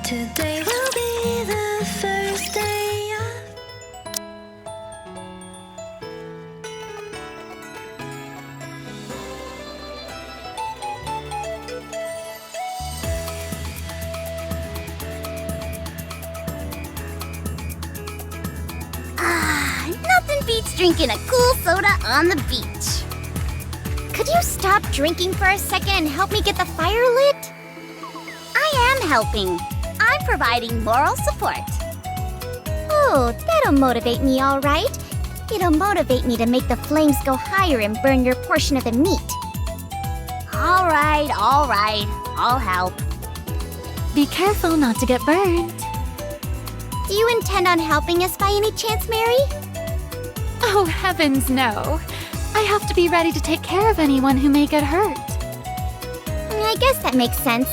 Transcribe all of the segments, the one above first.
Today will be the first day of Nothing beats drinking a cool soda on the beach. Could you stop drinking for a second and help me get the fire lit? I am helping. I'm providing moral support. Oh, that'll motivate me, all right. It'll motivate me to make the flames go higher and burn your portion of the meat. All right, I'll help. Be careful not to get burned. Do you intend on helping us by any chance, Mary? Oh, heavens no. I have to be ready to take care of anyone who may get hurt. I guess that makes sense.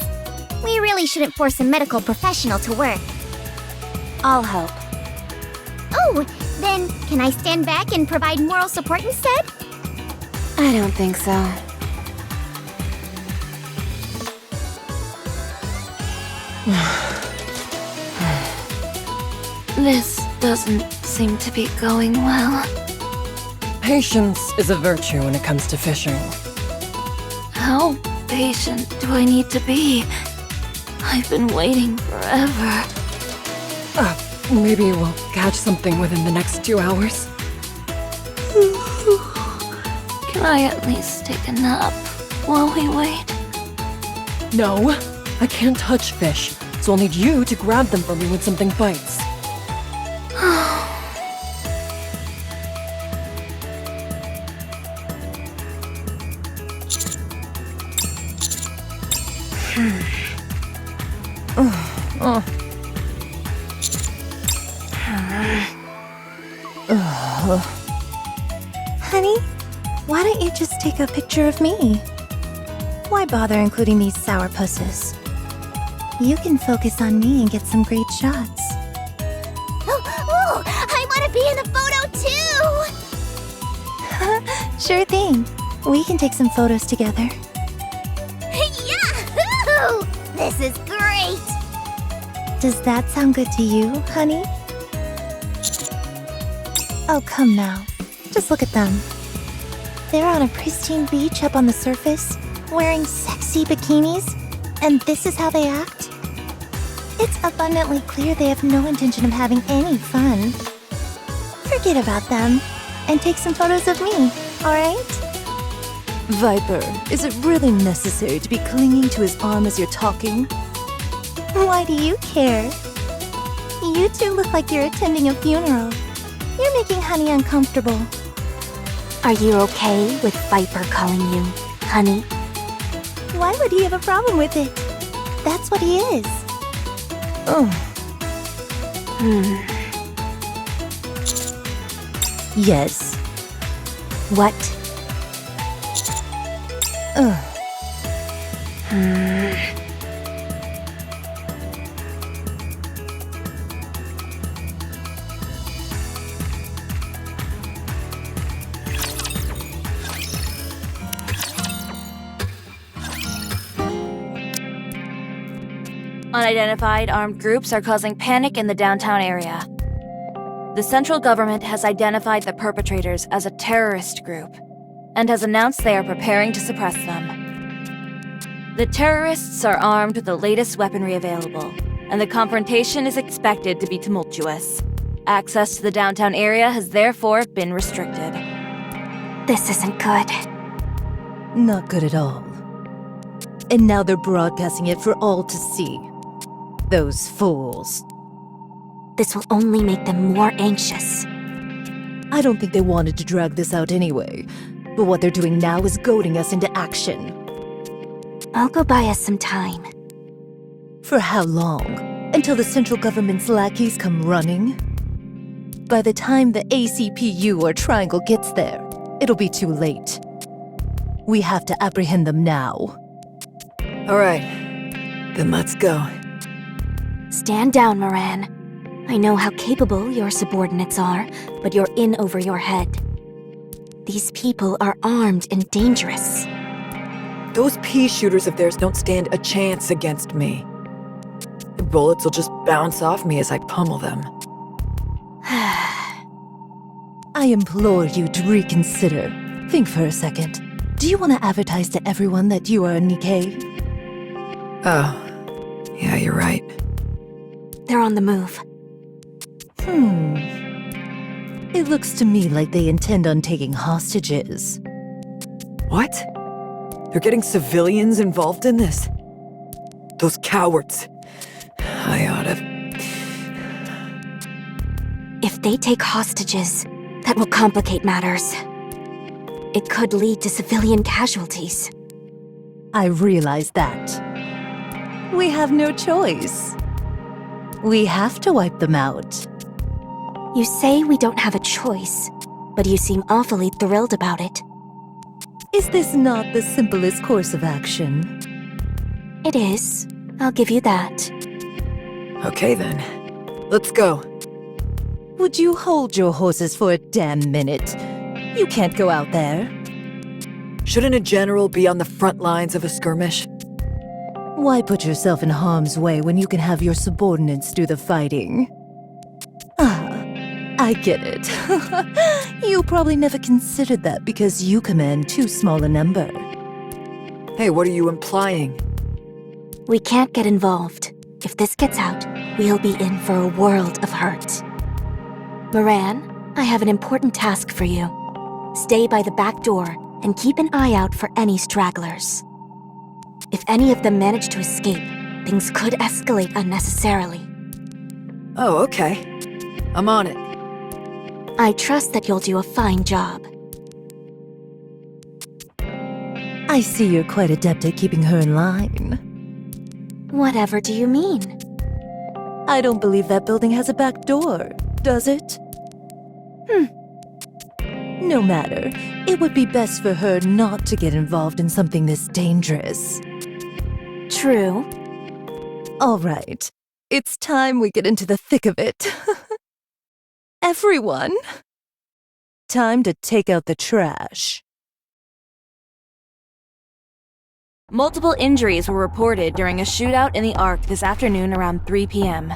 We really shouldn't force a medical professional to work. I'll help. Oh, then can I stand back and provide moral support instead? I don't think so. This doesn't seem to be going well. Patience is a virtue when it comes to fishing. How patient do I need to be? I've been waiting forever. Maybe we'll catch something within the next 2 hours. Can I at least take a nap while we wait? No, I can't touch fish, so I'll need you to grab them for me when something bites. Honey, why don't you just take a picture of me? Why bother including these sourpusses? You can focus on me and get some great shots. Oh, I want to be in the photo too! Sure thing. We can take some photos together. Yahoo! This is great! Does that sound good to you, honey? Oh, come now. Just look at them. They're on a pristine beach up on the surface, wearing sexy bikinis, and this is how they act? It's abundantly clear they have no intention of having any fun. Forget about them, and take some photos of me, alright? Viper, is it really necessary to be clinging to his arm as you're talking? Why do you care? You two look like you're attending a funeral. You're making Honey uncomfortable. Are you okay with Viper calling you honey? Why would he have a problem with it? That's what he is. Oh. Yes. What? Unidentified armed groups are causing panic in the downtown area. The central government has identified the perpetrators as a terrorist group and has announced they are preparing to suppress them. The terrorists are armed with the latest weaponry available, and the confrontation is expected to be tumultuous. Access to the downtown area has therefore been restricted. This isn't good. Not good at all. And now they're broadcasting it for all to see. Those fools. This will only make them more anxious. I don't think they wanted to drag this out anyway, but what they're doing now is goading us into action. I'll go buy us some time. For how long? Until the central government's lackeys come running? By the time the ACPU or Triangle gets there, it'll be too late. We have to apprehend them now. All right, then let's go. Stand down, Moran. I know how capable your subordinates are, but you're in over your head. These people are armed and dangerous. Those pea shooters of theirs don't stand a chance against me. bullets will just bounce off me as I pummel them. I implore you to reconsider. Think for a second. Do you want to advertise to everyone that you are a nikke? Oh, yeah, you're right. They're on the move. It looks to me like they intend on taking hostages. What? They're getting civilians involved in this? Those cowards. I oughta... If they take hostages, that will complicate matters. It could lead to civilian casualties. I realize that. We have no choice. We have to wipe them out. You say we don't have a choice, but you seem awfully thrilled about it. Is this not the simplest course of action? It is. I'll give you that. Okay then. Let's go. Would you hold your horses for a damn minute? You can't go out there. Shouldn't a general be on the front lines of a skirmish? Why put yourself in harm's way when you can have your subordinates do the fighting? I get it. You probably never considered that because you command too small a number. Hey, what are you implying? We can't get involved. If this gets out, we'll be in for a world of hurt. Moran, I have an important task for you. Stay by the back door and keep an eye out for any stragglers. If any of them manage to escape, things could escalate unnecessarily. Oh, okay. I'm on it. I trust that you'll do a fine job. I see you're quite adept at keeping her in line. Whatever do you mean? I don't believe that building has a back door, does it? No matter. It would be best for her not to get involved in something this dangerous. True. All right. It's time we get into the thick of it. Everyone, time to take out the trash. Multiple injuries were reported during a shootout in the Ark this afternoon around 3 p.m.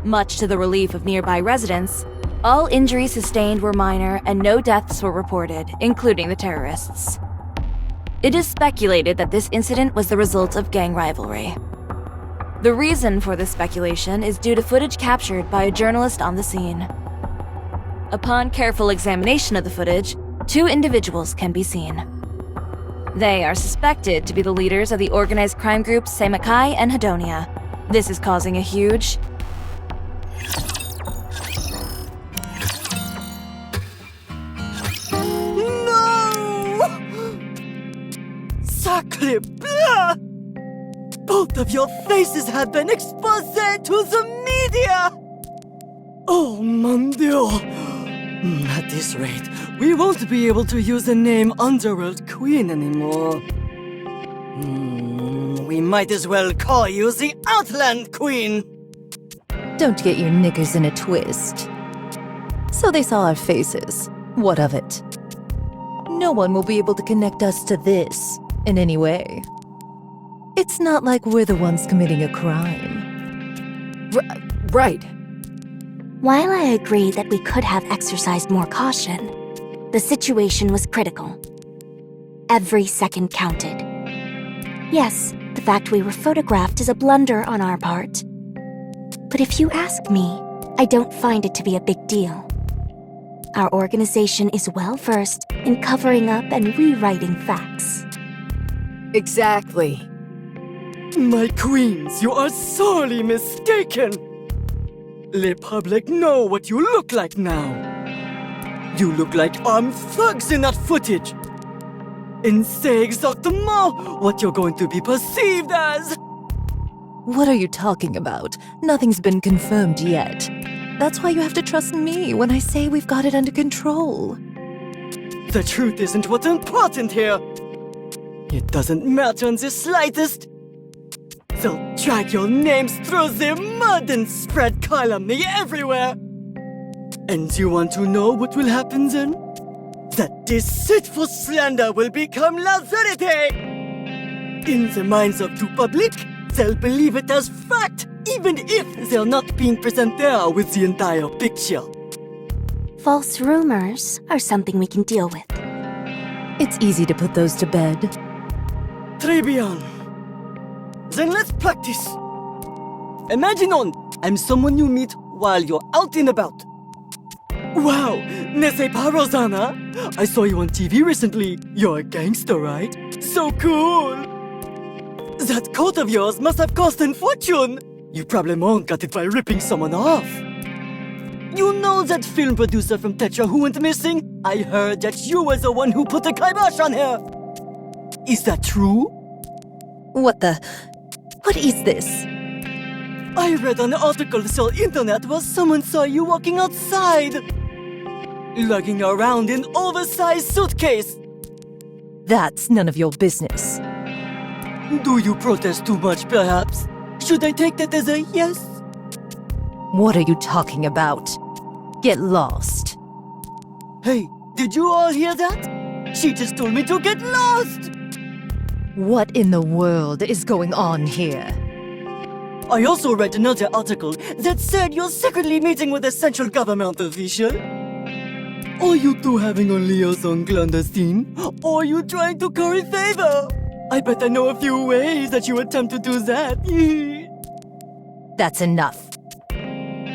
Much to the relief of nearby residents, all injuries sustained were minor and no deaths were reported, including the terrorists. It is speculated that this incident was the result of gang rivalry. The reason for this speculation is due to footage captured by a journalist on the scene. Upon careful examination of the footage, 2 individuals can be seen. They are suspected to be the leaders of the organized crime groups Seimakai and Hedonia. This is causing a huge... Sacre bleu! Both of your faces have been exposed to the media! Oh, mon Dieu! At this rate, we won't be able to use the name Underworld Queen anymore. We might as well call you the Outland Queen! Don't get your knickers in a twist. So they saw our faces. What of it? No one will be able to connect us to this in any way. It's not like we're the ones committing a crime. Right. While I agree that we could have exercised more caution, the situation was critical. Every second counted. Yes, the fact we were photographed is a blunder on our part. But if you ask me, I don't find it to be a big deal. Our organization is well versed in covering up and rewriting facts. Exactly. My queens, you are sorely mistaken! The public know what you look like now. You look like armed thugs in that footage. And c'est exactement what you're going to be perceived as! What are you talking about? Nothing's been confirmed yet. That's why you have to trust me when I say we've got it under control. The truth isn't what's important here. It doesn't matter in the slightest. They'll drag your names through the mud and spread calumny everywhere. And you want to know what will happen then? That deceitful slander will become la vérité! In the minds of tout public, they'll believe it as fact, even if they're not being present there with the entire picture. False rumors are something we can deal with. It's easy to put those to bed. Très bien. Then let's practice. Imagine I'm someone you meet while you're out and about. Wow, n'est-ce pas, Rosanna? I saw you on TV recently. You're a gangster, right? So cool! That coat of yours must have cost a fortune! You probably got it by ripping someone off. You know that film producer from Tetra who went missing? I heard that you were the one who put the kibosh on her! Is that true? What is this? I read an article on the internet where someone saw you walking outside, lugging around an oversized suitcase. That's none of your business. Do you protest too much, perhaps? Should I take that as a yes? What are you talking about? Get lost. Hey, did you all hear that? She just told me to get lost! What in the world is going on here? I also read another article that said you're secretly meeting with a central government official. Are you two having a liaison clandestine? Or are you trying to curry favor? I bet I know a few ways that you attempt to do that. That's enough.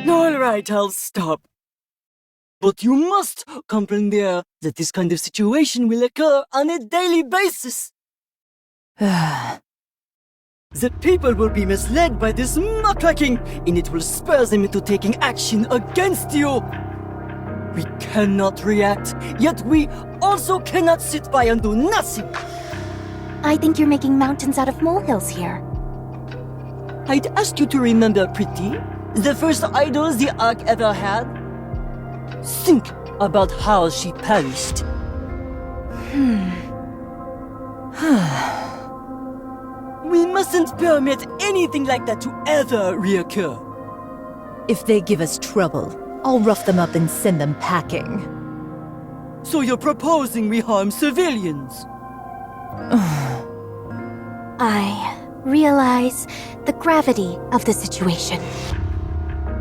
Alright, I'll stop. But you must comprehend that this kind of situation will occur on a daily basis. The people will be misled by this muckraking, and it will spur them into taking action against you. We cannot react, yet we also cannot sit by and do nothing. I think you're making mountains out of molehills here. I'd ask you to remember, Pretty, the first idol the Ark ever had. Think about how she perished. We mustn't permit anything like that to ever reoccur. If they give us trouble, I'll rough them up and send them packing. So you're proposing we harm civilians? I realize the gravity of the situation.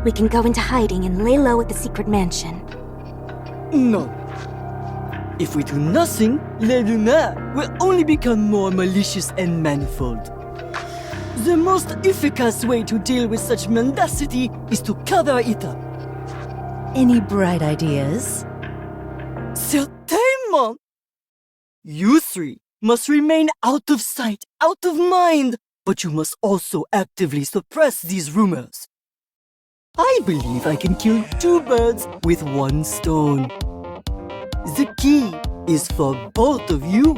We can go into hiding and lay low at the secret mansion. No. If we do nothing, Les Lumières will only become more malicious and manifold. The most efficacious way to deal with such mendacity is to cover it up. Any bright ideas? Certainement! You three must remain out of sight, out of mind, but you must also actively suppress these rumors. I believe I can kill two birds with one stone. The key is for both of you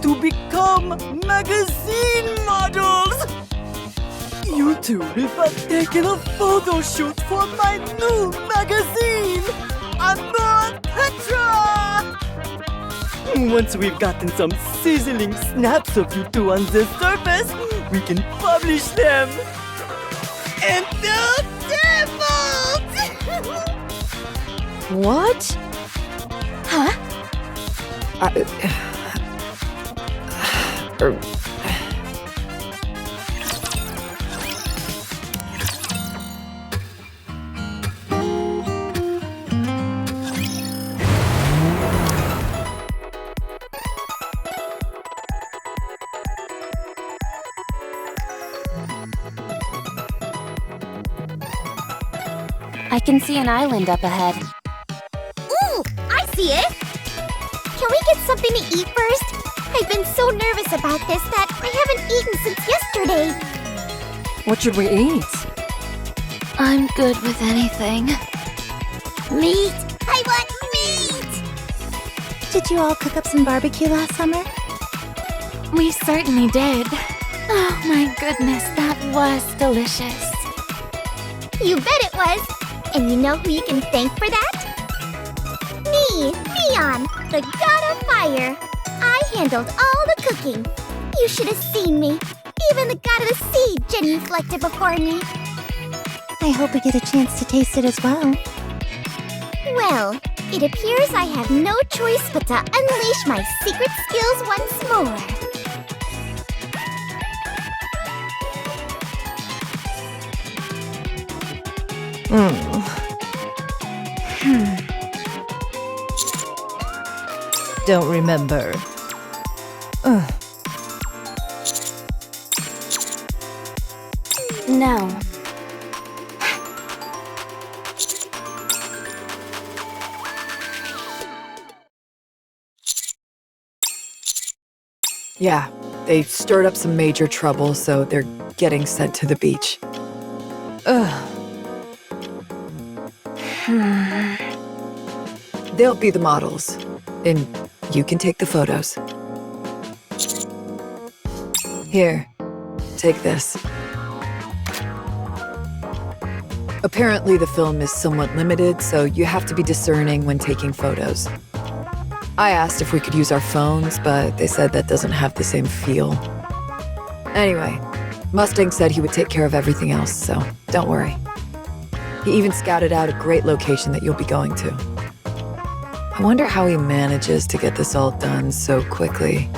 to become magazine models. You two will partake in a photo shoot for my new magazine, Amour Petra! Once we've gotten some sizzling snaps of you two on the surface, we can publish them. And the devils! What? Huh? I can see an island up ahead. Ooh, I see it! Can we get something to eat first? I've been so nervous about this that I haven't eaten since yesterday. What should we eat? I'm good with anything. Meat! I want meat! Did you all cook up some barbecue last summer? We certainly did. Oh my goodness, that was delicious. You bet it was! And you know who you can thank for that? Me, Neon, the god of fire. I handled all the cooking. You should have seen me. Even the god of the sea genuflected before me. I hope we get a chance to taste it as well. Well, it appears I have no choice but to unleash my secret skills once more. don't remember. Ugh. No. Yeah, they stirred up some major trouble, so they're getting sent to the beach. Ugh. They'll be the models, and you can take the photos. Here, take this. Apparently the film is somewhat limited, so you have to be discerning when taking photos. I asked if we could use our phones, but they said that doesn't have the same feel. Anyway, Mustang said he would take care of everything else, so don't worry. He even scouted out a great location that you'll be going to. I wonder how he manages to get this all done so quickly.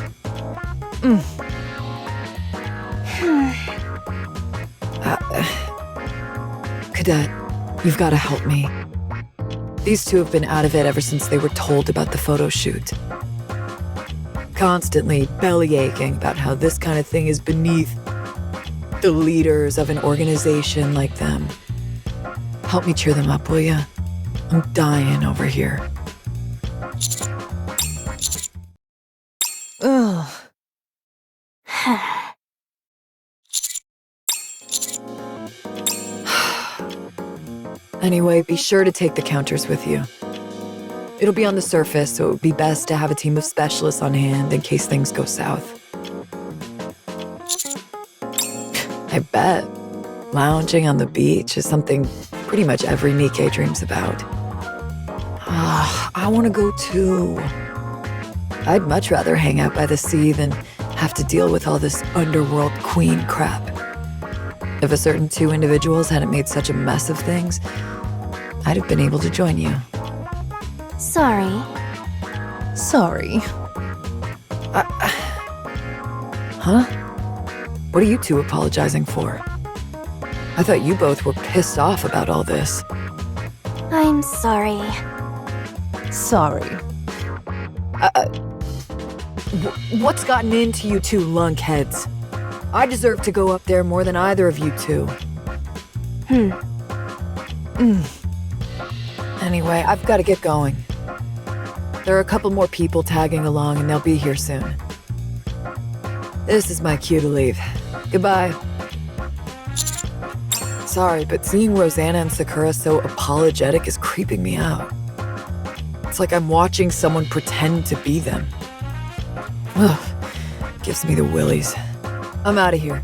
Cadet, you've got to help me. These two have been out of it ever since they were told about the photo shoot. Constantly bellyaching about how this kind of thing is beneath the leaders of an organization like them. Help me cheer them up, will ya? I'm dying over here. Ugh. Anyway, be sure to take the counters with you. It'll be on the surface, so it would be best to have a team of specialists on hand in case things go south. I bet lounging on the beach is something pretty much every nikke dreams about. I want to go too. I'd much rather hang out by the sea than have to deal with all this underworld queen crap. If a certain two individuals hadn't made such a mess of things, I'd have been able to join you. Sorry. Sorry. Huh? What are you two apologizing for? I thought you both were pissed off about all this. I'm sorry. Sorry. What's gotten into you two lunkheads? I deserve to go up there more than either of you two. Anyway, I've got to get going. There are a couple more people tagging along and they'll be here soon. This is my cue to leave. Goodbye. Sorry, but seeing Rosanna and Sakura so apologetic is creeping me out. It's like I'm watching someone pretend to be them. Ugh, gives me the willies. I'm out of here.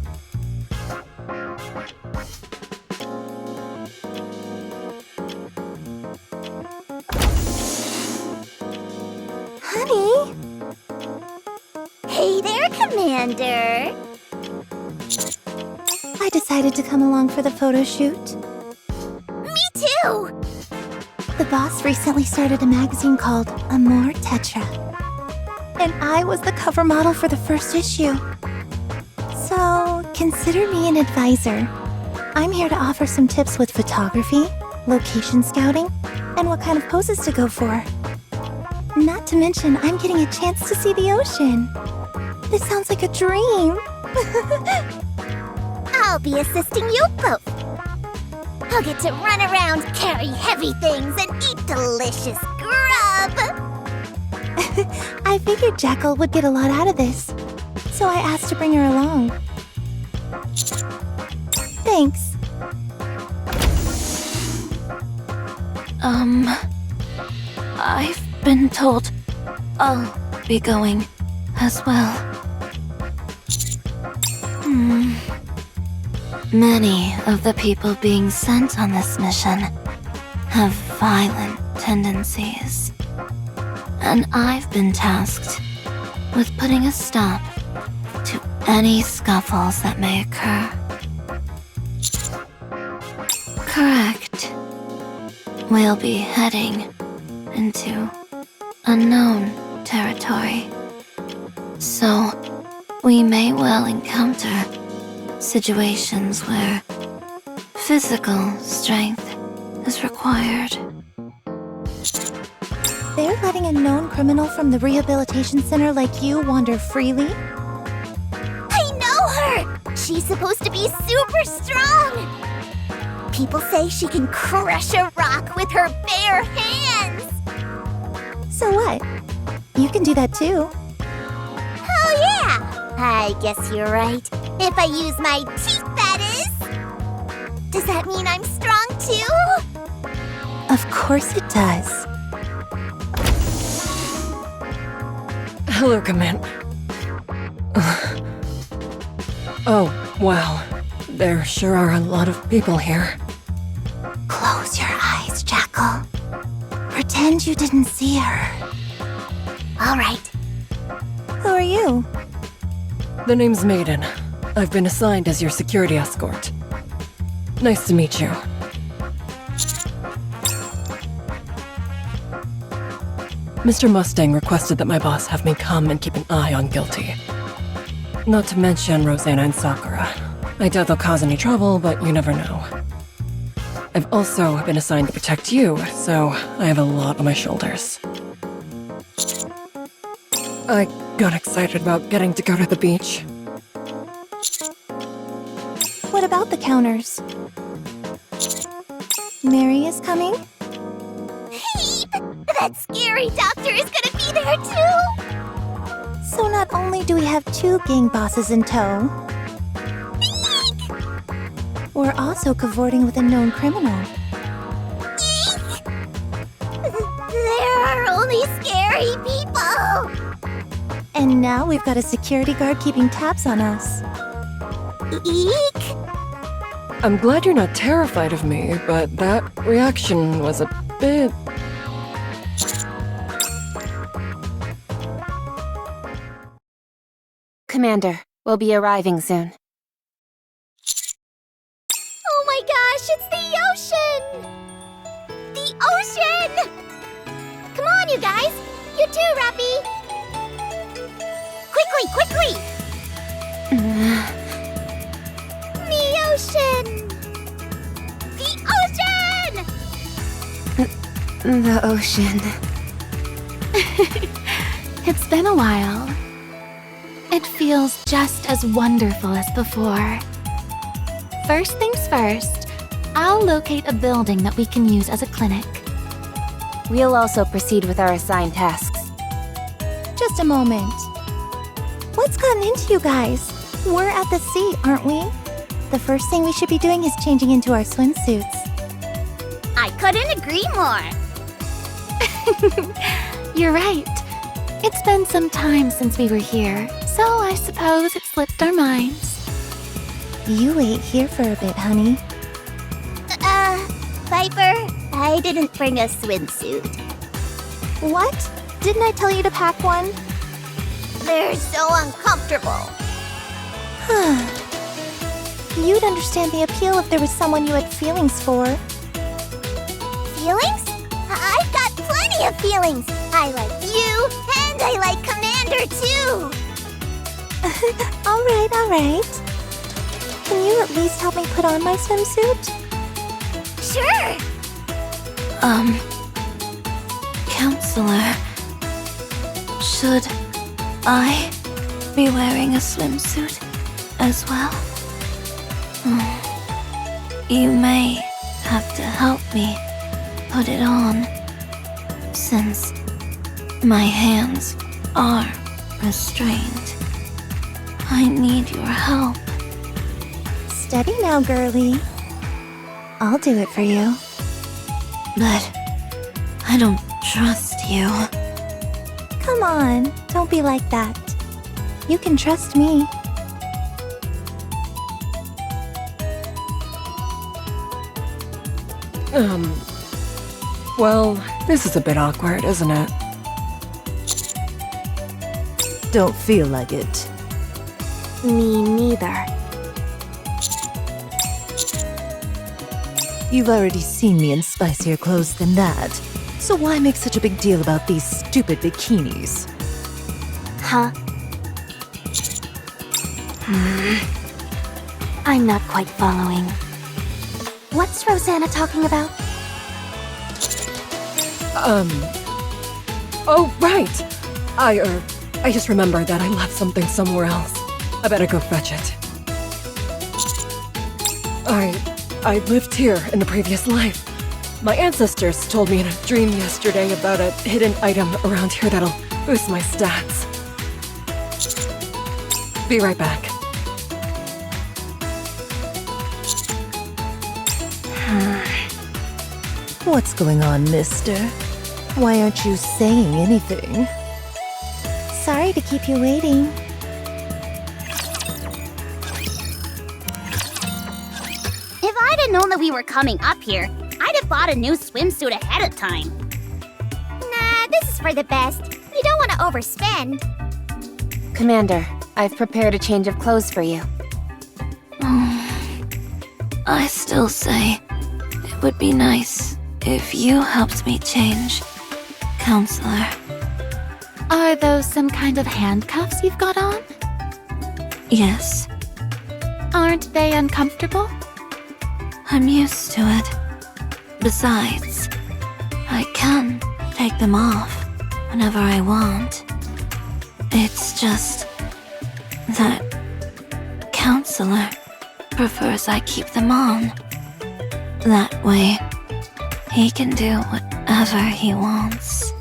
Honey? Hey there, Commander. I decided to come along for the photo shoot. Me too. The boss recently started a magazine called Amor Tetra. And I was the cover model for the first issue. So, consider me an advisor. I'm here to offer some tips with photography, location scouting, and what kind of poses to go for. Not to mention, I'm getting a chance to see the ocean. This sounds like a dream. I'll be assisting you both. I'll get to run around, carry heavy things, and eat delicious grub. I figured Jackal would get a lot out of this, so I asked to bring her along. Thanks. I've been told I'll be going as well. Many of the people being sent on this mission have violent tendencies. And I've been tasked with putting a stop to any scuffles that may occur. Correct. We'll be heading into unknown territory. So, we may well encounter situations where physical strength is required. They're letting a known criminal from the rehabilitation center like you wander freely? I know her! She's supposed to be super strong! People say she can crush a rock with her bare hands! So what? You can do that too. Oh yeah! I guess you're right. If I use my teeth, that is! Does that mean I'm strong too? Of course it does. Hello, Command. Oh, wow. There sure are a lot of people here. Close your eyes, Jackal. Pretend you didn't see her. All right. Who are you? The name's Maiden. I've been assigned as your security escort. Nice to meet you. Mr. Mustang requested that my boss have me come and keep an eye on Guilty. Not to mention Rosanna and Sakura. I doubt they'll cause any trouble, but you never know. I've also been assigned to protect you, so I have a lot on my shoulders. I got excited about getting to go to the beach. What about the counters? Mary is coming? Heap! That scary doctor is gonna be there too! So not only do we have 2 gang bosses in tow, we're also cavorting with a known criminal. There are only scary people! And now we've got a security guard keeping tabs on us. Eek! I'm glad you're not terrified of me, but that reaction was a bit... Commander, we'll be arriving soon. Oh my gosh, it's the ocean! The ocean! Come on, you guys! You too, Rappy! Quickly, quickly! The ocean! The ocean! The ocean. It's been a while. It feels just as wonderful as before. First things first, I'll locate a building that we can use as a clinic. We'll also proceed with our assigned tasks. Just a moment. What's gotten into you guys? We're at the sea, aren't we? The first thing we should be doing is changing into our swimsuits. I couldn't agree more! You're right. It's been some time since we were here, so I suppose it slipped our minds. You wait here for a bit, honey. Viper, I didn't bring a swimsuit. What? Didn't I tell you to pack one? They're so uncomfortable. You'd understand the appeal if there was someone you had feelings for. Feelings? I've got plenty of feelings. I like you, and I like Commander too. All right. Can you at least help me put on my swimsuit? Sure. Counselor, should I be wearing a swimsuit as well? You may have to help me put it on, since my hands are restrained. I need your help. Steady now, girlie. I'll do it for you. But I don't trust you. Come on, don't be like that. You can trust me. Well, this is a bit awkward, isn't it? Don't feel like it. Me neither. You've already seen me in spicier clothes than that. So why make such a big deal about these stupid bikinis? Huh? I'm not quite following. What's Rosanna talking about? Oh, right! I just remembered that I left something somewhere else. I better go fetch it. I lived here in the previous life. My ancestors told me in a dream yesterday about a hidden item around here that'll boost my stats. Be right back. What's going on, mister? Why aren't you saying anything? Sorry to keep you waiting. If I'd have known that we were coming up here, I'd have bought a new swimsuit ahead of time. Nah, this is for the best. You don't want to overspend. Commander, I've prepared a change of clothes for you. I still say it would be nice if you helped me change, Counselor. Are those some kind of handcuffs you've got on? Yes, Aren't they uncomfortable? I'm used to it. Besides, I can take them off whenever I want. It's just that Counselor prefers I keep them on. That way, he can do whatever he wants.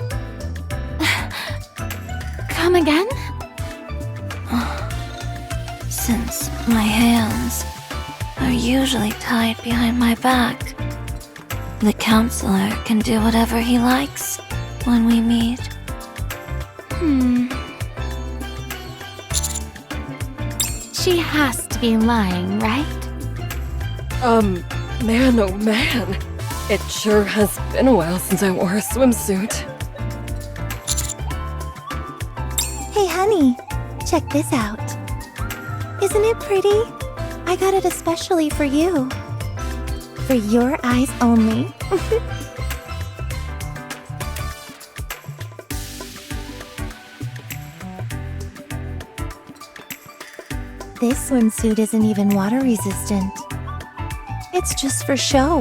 Come again? Since my hands are usually tied behind my back, the Counselor can do whatever he likes when we meet. She has to be lying, right? Man, oh man. It sure has been a while since I wore a swimsuit. Hey, honey, check this out. Isn't it pretty? I got it especially for you. For your eyes only. This swimsuit isn't even water resistant. It's just for show.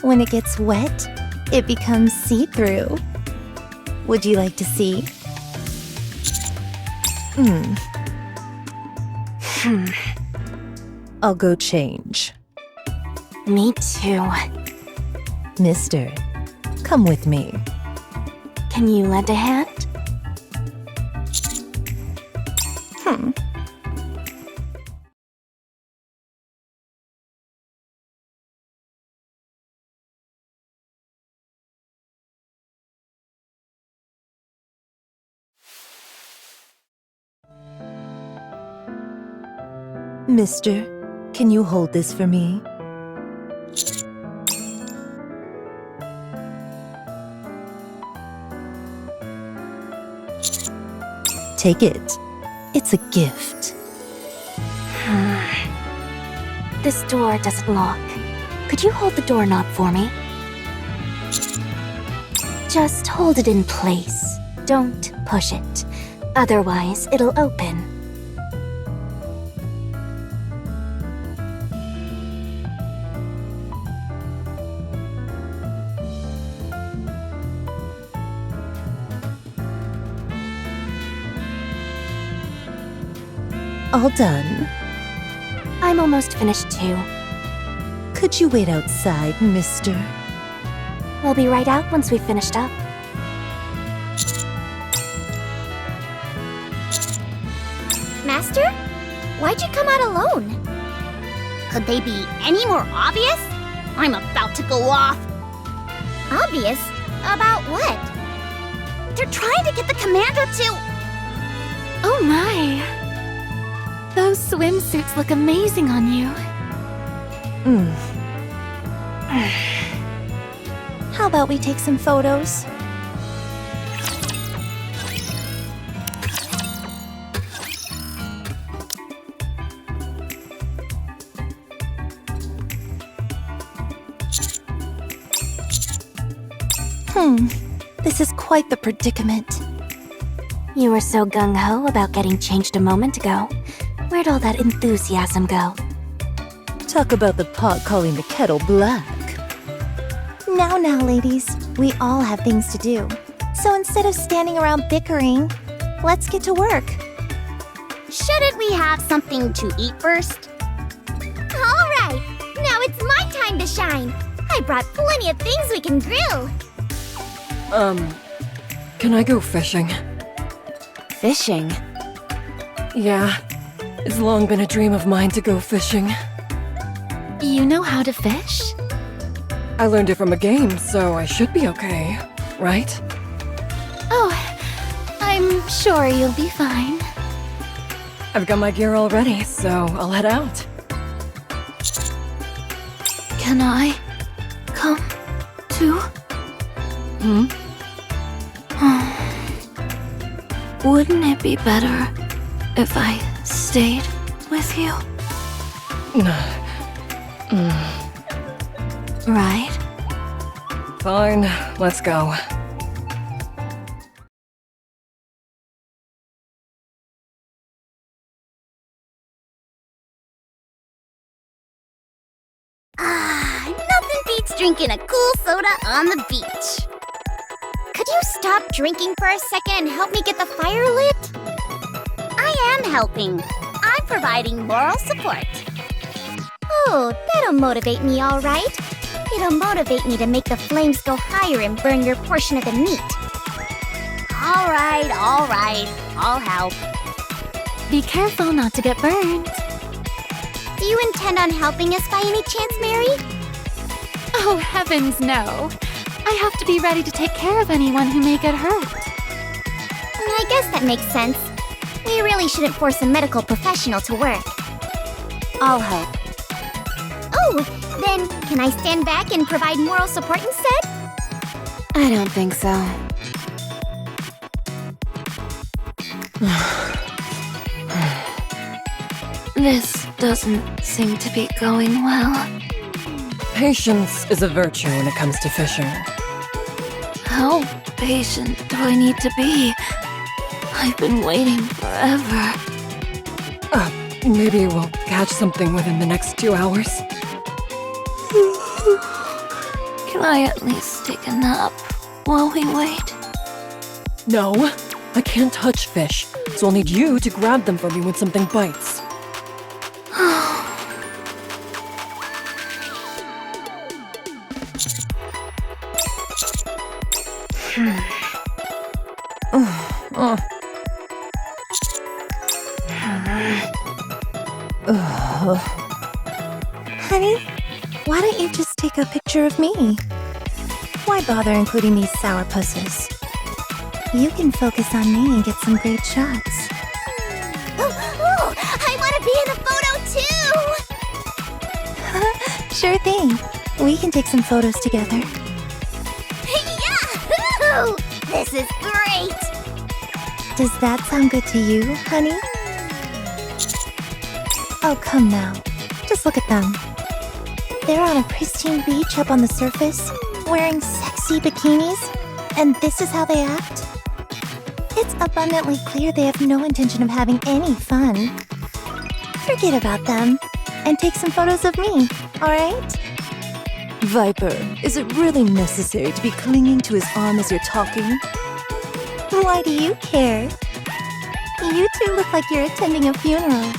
When it gets wet, it becomes see-through. Would you like to see? I'll go change. Me too. Mister, come with me. Can you lend a hand? Mister, can you hold this for me? Take it. It's a gift. This door doesn't lock. Could you hold the doorknob for me? Just hold it in place. Don't push it. Otherwise, it'll open. All done. I'm almost finished too. Could you wait outside, mister? We'll be right out once we've finished up. Master? Why'd you come out alone? Could they be any more obvious? I'm about to go off. Obvious? About what? They're trying to get the commander to... Oh my! Those swimsuits look amazing on you. How about we take some photos? This is quite the predicament. You were so gung-ho about getting changed a moment ago. Where'd all that enthusiasm go? Talk about the pot calling the kettle black. Now, ladies, we all have things to do. So instead of standing around bickering, let's get to work. Shouldn't we have something to eat first? All right, now it's my time to shine. I brought plenty of things we can grill. Can I go fishing? Fishing? Yeah. It's long been a dream of mine to go fishing. You know how to fish? I learned it from a game, so I should be okay, right? Oh, I'm sure you'll be fine. I've got my gear all ready, so I'll head out. Can I come too? Wouldn't it be better if I stayed with you? Right? Fine, let's go. Nothing beats drinking a cool soda on the beach. Could you stop drinking for a second and help me get the fire lit? I am helping. I'm providing moral support. Oh, that'll motivate me, all right. It'll motivate me to make the flames go higher and burn your portion of the meat. All right, I'll help. Be careful not to get burned. Do you intend on helping us by any chance, Mary? Oh, heavens no. I have to be ready to take care of anyone who may get hurt. I guess that makes sense. We really shouldn't force a medical professional to work. I'll help. Oh, then can I stand back and provide moral support instead? I don't think so. This doesn't seem to be going well. Patience is a virtue when it comes to fishing. How patient do I need to be? I've been waiting forever. Maybe we'll catch something within the next 2 hours. Can I at least take a nap while we wait? No, I can't touch fish, so I'll need you to grab them for me when something bites. Honey, why don't you just take a picture of me? Why bother including these sourpusses? You can focus on me and get some great shots. Oh, I want to be in a photo too! Sure thing. We can take some photos together. Yahoo! This is great! Does that sound good to you, honey? Oh, come now. Just look at them. They're on a pristine beach up on the surface, wearing sexy bikinis, and this is how they act? It's abundantly clear they have no intention of having any fun. Forget about them, and take some photos of me, alright? Viper, is it really necessary to be clinging to his arm as you're talking? Why do you care? You two look like you're attending a funeral.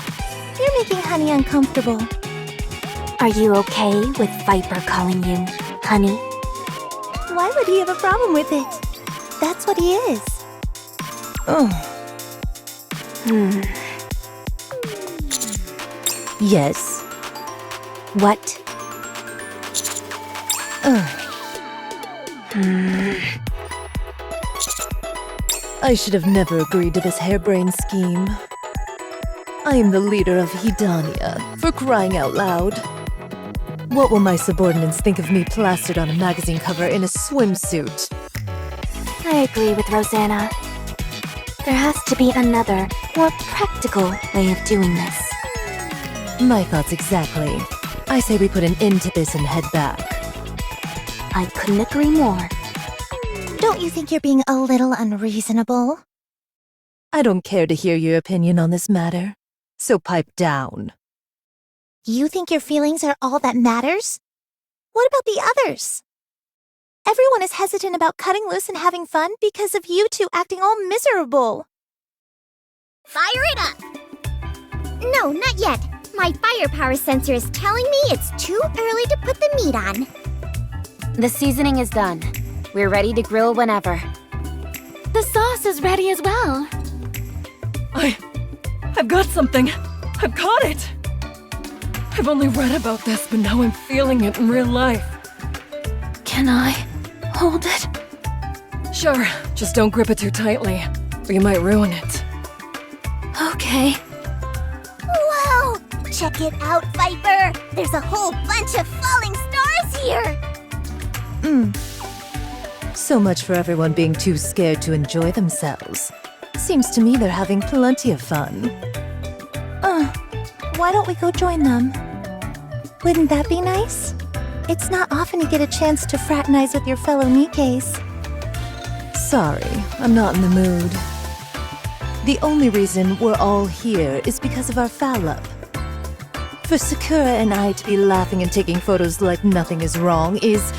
You're making Honey uncomfortable. Are you okay with Viper calling you honey? Why would he have a problem with it? That's what he is. Yes. What? I should have never agreed to this harebrained scheme. I am the leader of Hedania, for crying out loud. What will my subordinates think of me plastered on a magazine cover in a swimsuit? I agree with Rosanna. There has to be another, more practical way of doing this. My thoughts exactly. I say we put an end to this and head back. I couldn't agree more. Don't you think you're being a little unreasonable? I don't care to hear your opinion on this matter, so pipe down. You think your feelings are all that matters? What about the others? Everyone is hesitant about cutting loose and having fun because of you two acting all miserable. Fire it up! No, not yet. My firepower sensor is telling me it's too early to put the meat on. The seasoning is done. We're ready to grill whenever. The sauce is ready as well. I've got something. I've caught it. I've only read about this, but now I'm feeling it in real life. Can I hold it? Sure, just don't grip it too tightly, or you might ruin it. Okay. Whoa! Check it out, Viper! There's a whole bunch of falling stars here! So much for everyone being too scared to enjoy themselves. Seems to me they're having plenty of fun. Why don't we go join them? Wouldn't that be nice? It's not often you get a chance to fraternize with your fellow nikkes. Sorry, I'm not in the mood. The only reason we're all here is because of our foul-up. For Sakura and I to be laughing and taking photos like nothing is wrong is...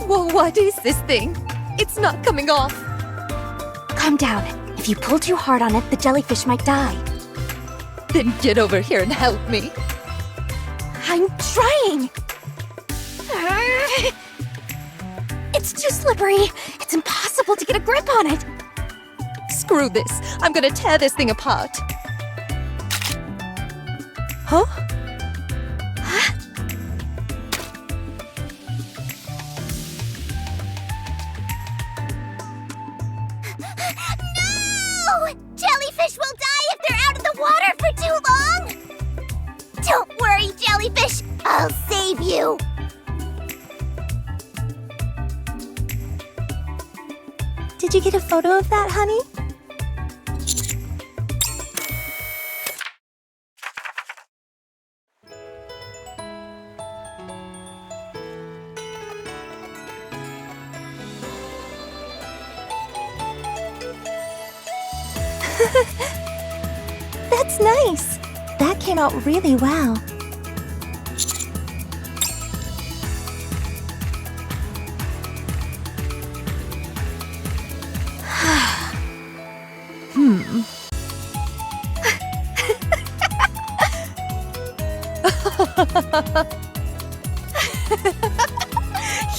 Whoa, what is this thing? It's not coming off. Calm down. If you pull too hard on it, the jellyfish might die. Then get over here and help me. I'm trying! It's too slippery. It's impossible to get a grip on it. Screw this. I'm gonna tear this thing apart. Huh? No! Jellyfish will die if they're out of the water for too long! Don't worry, Jellyfish! I'll save you! Did you get a photo of that, honey? That's nice. That came out really well.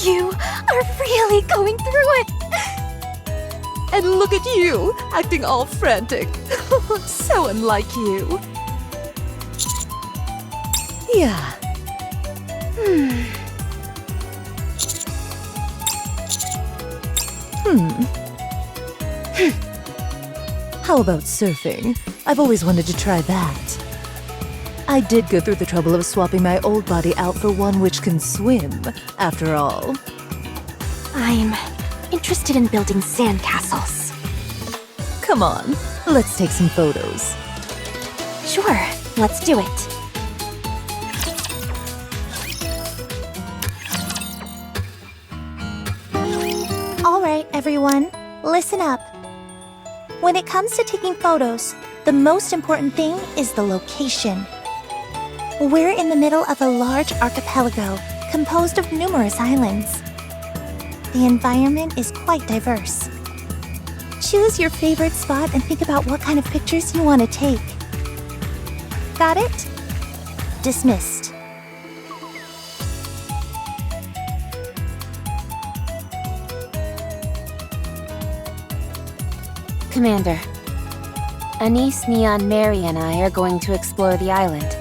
You are really going through it. And look at you, acting all frantic. So unlike you. Yeah. How about surfing? I've always wanted to try that. I did go through the trouble of swapping my old body out for one which can swim, after all. I'm interested in building sandcastles. Come on, let's take some photos. Sure, let's do it. All right, everyone, listen up. When it comes to taking photos, the most important thing is the location. We're in the middle of a large archipelago composed of numerous islands. The environment is quite diverse. Choose your favorite spot and think about what kind of pictures you want to take. Got it? Dismissed. Commander, Anise, Neon, Mary, and I are going to explore the island.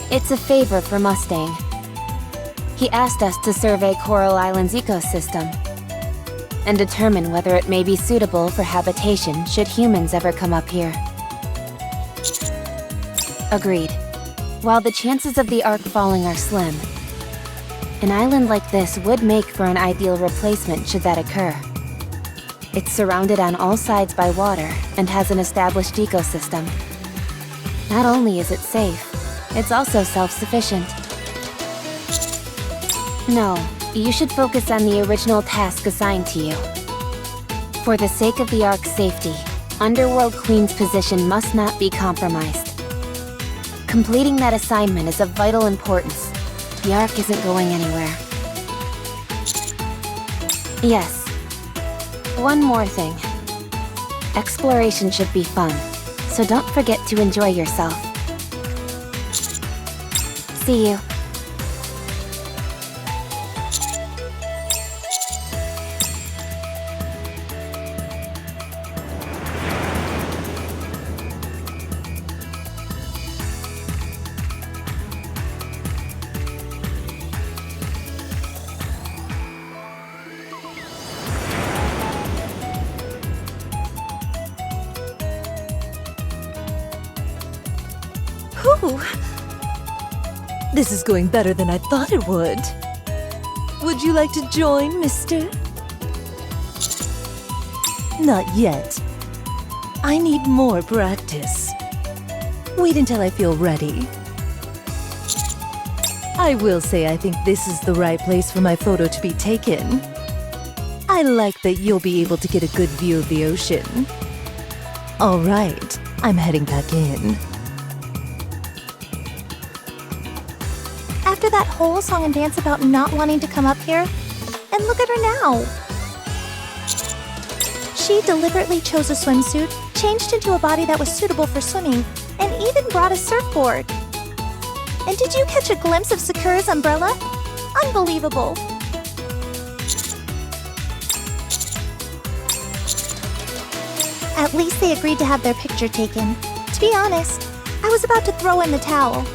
It's a favor for Mustang. He asked us to survey Coral Island's ecosystem and determine whether it may be suitable for habitation should humans ever come up here. Agreed. While the chances of the Ark falling are slim, an island like this would make for an ideal replacement should that occur. It's surrounded on all sides by water and has an established ecosystem. Not only is it safe, it's also self-sufficient. No, you should focus on the original task assigned to you. For the sake of the Ark's safety, Underworld Queen's position must not be compromised. Completing that assignment is of vital importance. The Ark isn't going anywhere. Yes. One more thing. Exploration should be fun, so don't forget to enjoy yourself. See you. Whew. This is going better than I thought it would. Would you like to join, mister? Not yet. I need more practice. Wait until I feel ready. I will say I think this is the right place for my photo to be taken. I like that you'll be able to get a good view of the ocean. All right, I'm heading back in. After that whole song and dance about not wanting to come up here, and look at her now. She deliberately chose a swimsuit, changed into a body that was suitable for swimming, and even brought a surfboard. And did you catch a glimpse of Sakura's umbrella? Unbelievable. At least they agreed to have their picture taken. To be honest, I was about to throw in the towel.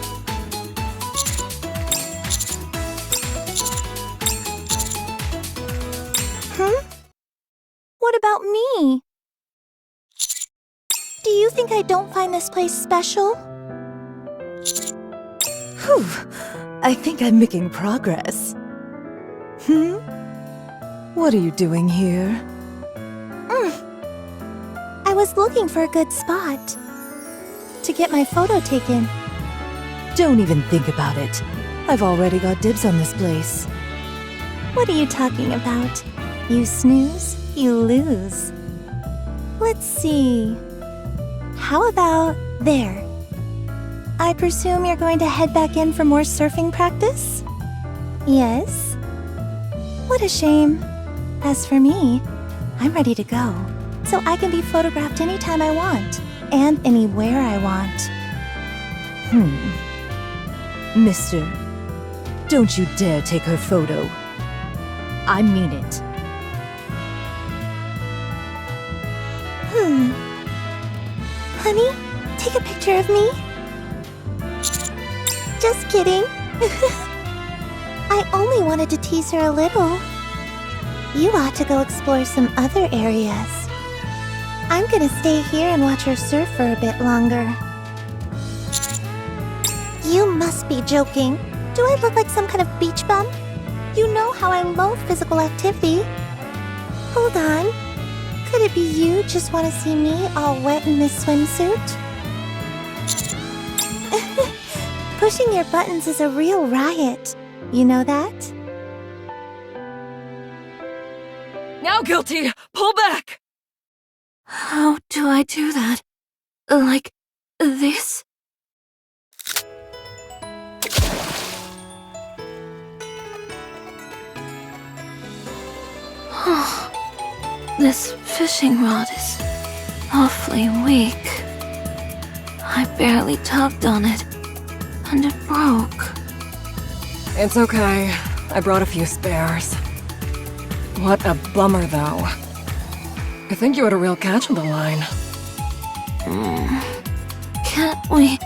What about me? Do you think I don't find this place special? Whew. I think I'm making progress. What are you doing here? I was looking for a good spot to get my photo taken. Don't even think about it. I've already got dibs on this place. What are you talking about? You snooze, you lose. Let's see. How about there? I presume you're going to head back in for more surfing practice? Yes? What a shame. As for me, I'm ready to go, so I can be photographed anytime I want, and anywhere I want. Mister, don't you dare take her photo. I mean it. Honey, take a picture of me? Just kidding. I only wanted to tease her a little. You ought to go explore some other areas. I'm gonna stay here and watch her surf for a bit longer. You must be joking. Do I look like some kind of beach bum? You know how I loathe physical activity. Hold on. Could it be you just want to see me all wet in this swimsuit? Pushing your buttons is a real riot. You know that? Now, Guilty! Pull back! How do I do that? Like this? This fishing rod is awfully weak. I barely tugged on it, and it broke. It's okay. I brought a few spares. What a bummer, though. I think you had a real catch on the line. Can't we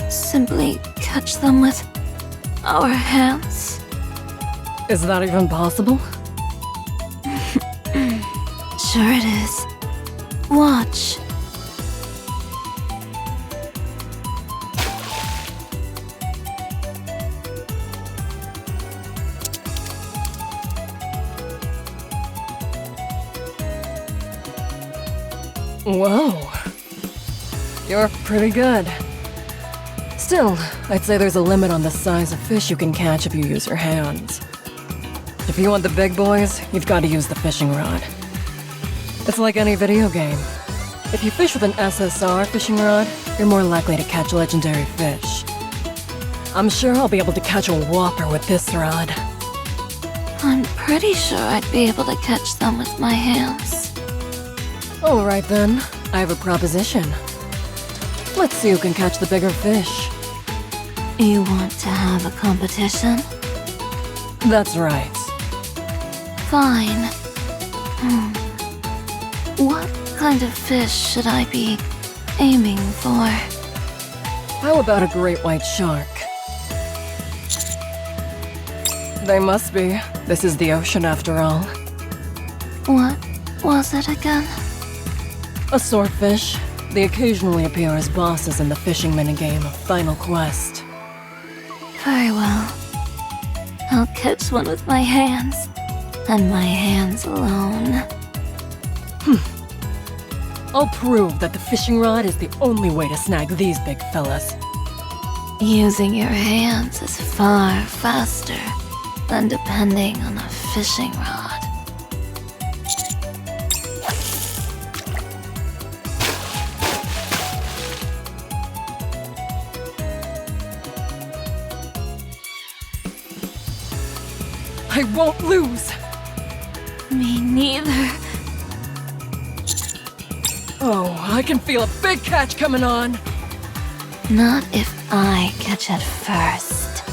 simply catch them with our hands? Is that even possible? Sure it is. Watch. Whoa. You're pretty good. Still, I'd say there's a limit on the size of fish you can catch if you use your hands. If you want the big boys, you've got to use the fishing rod. It's like any video game. If you fish with an SSR fishing rod, you're more likely to catch legendary fish. I'm sure I'll be able to catch a whopper with this rod. I'm pretty sure I'd be able to catch them with my hands. Alright then, I have a proposition. Let's see who can catch the bigger fish. You want to have a competition? That's right. Fine. What kind of fish should I be aiming for? How about a great white shark? They must be. This is the ocean after all. What was it again? A swordfish. They occasionally appear as bosses in the fishing minigame of Final Quest. Very well. I'll catch one with my hands. And my hands alone. I'll prove that the fishing rod is the only way to snag these big fellas. Using your hands is far faster than depending on a fishing rod. I won't lose! Me neither. Oh, I can feel a big catch coming on! Not if I catch it first.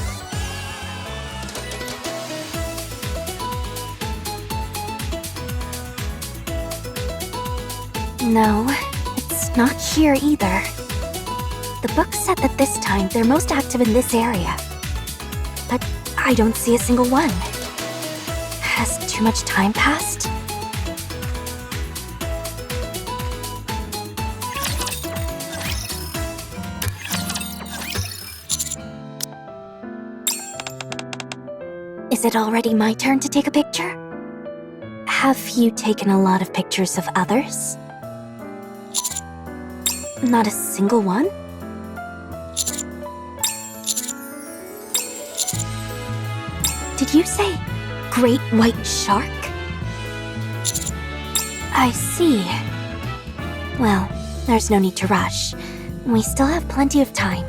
No, it's not here either. The book said that this time they're most active in this area. But I don't see a single one. Has too much time passed? Is it already my turn to take a picture? Have you taken a lot of pictures of others? Not a single one? Did you say great white shark? I see. Well, there's no need to rush. We still have plenty of time.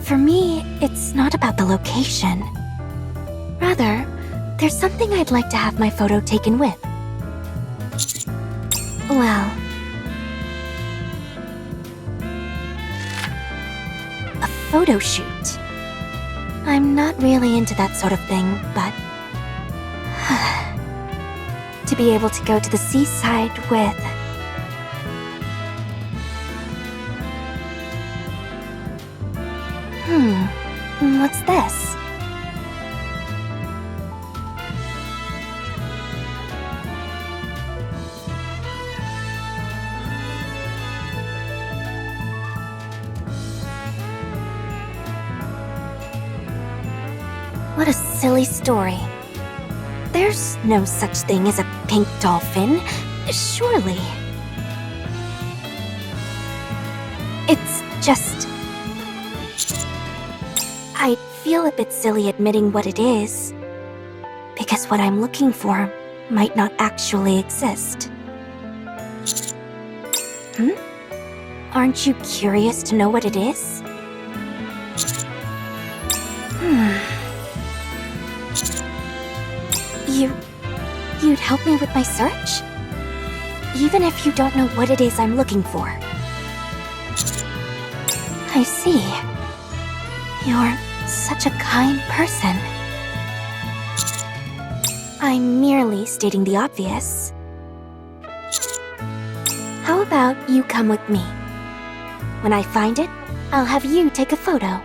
For me, it's not about the location. Rather, there's something I'd like to have my photo taken with. Well, a photo shoot. I'm not really into that sort of thing, but to be able to go to the seaside with... What's this? What a silly story. There's no such thing as a pink dolphin, surely. It's just... I feel a bit silly admitting what it is, because what I'm looking for might not actually exist. Aren't you curious to know what it is? You'd help me with my search? Even if you don't know what it is I'm looking for. I see. You're such a kind person. I'm merely stating the obvious. How about you come with me? When I find it, I'll have you take a photo.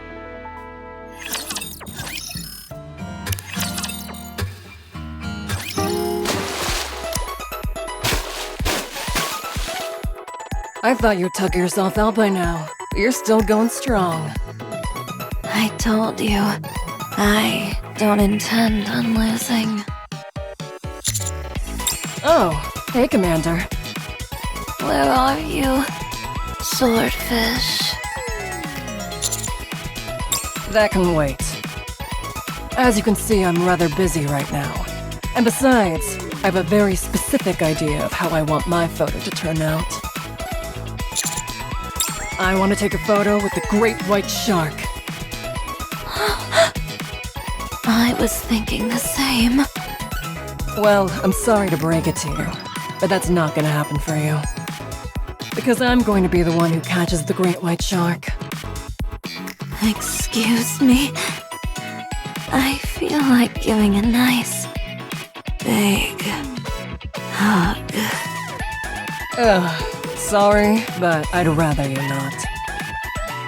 I thought you'd tuck yourself out by now, but you're still going strong. I told you, I don't intend on losing. Oh, hey, Commander. Where are you, swordfish? That can wait. As you can see, I'm rather busy right now. And besides, I have a very specific idea of how I want my photo to turn out. I want to take a photo with the great white shark. I was thinking the same. Well, I'm sorry to break it to you, but that's not gonna happen for you. Because I'm going to be the one who catches the great white shark. Excuse me. I feel like giving a nice, big hug. Sorry, but I'd rather you not.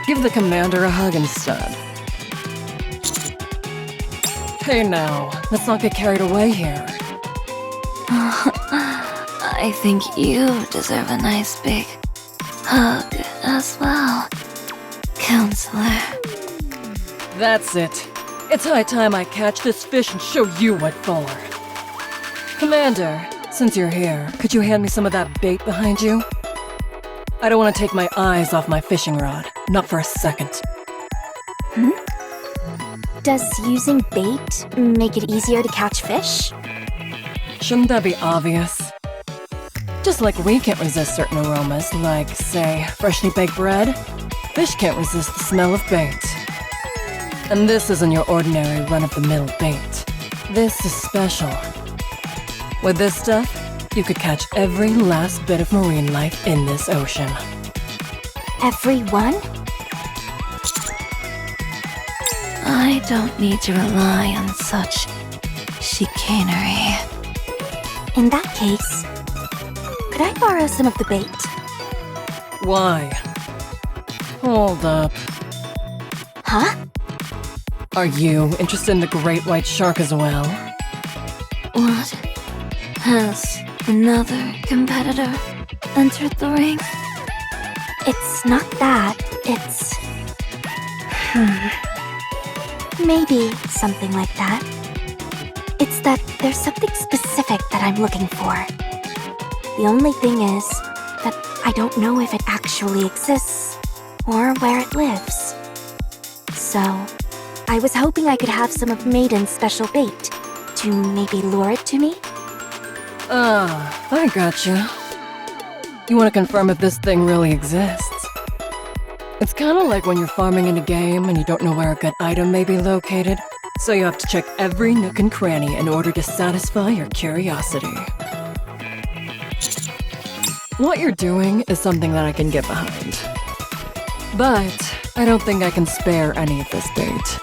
Give the commander a hug instead. Hey now, let's not get carried away here. I think you deserve a nice big hug as well, Counselor. That's it. It's high time I catch this fish and show you what for. Commander, since you're here, could you hand me some of that bait behind you? I don't want to take my eyes off my fishing rod, not for a second. Does using bait make it easier to catch fish? Shouldn't that be obvious? Just like we can't resist certain aromas, like, say, freshly baked bread, fish can't resist the smell of bait. And this isn't your ordinary run-of-the-mill bait. This is special. With this stuff, you could catch every last bit of marine life in this ocean. Everyone? I don't need to rely on such chicanery. In that case, could I borrow some of the bait? Why? Hold up. Huh? Are you interested in the great white shark as well? What? Has another competitor entered the ring? It's not that. It's... Maybe something like that. It's that there's something specific that I'm looking for. The only thing is that I don't know if it actually exists or where it lives. So, I was hoping I could have some of Maiden's special bait to maybe lure it to me? I gotcha. You want to confirm if this thing really exists? It's kind of like when you're farming in a game and you don't know where a good item may be located, so you have to check every nook and cranny in order to satisfy your curiosity. What you're doing is something that I can get behind. But I don't think I can spare any of this bait.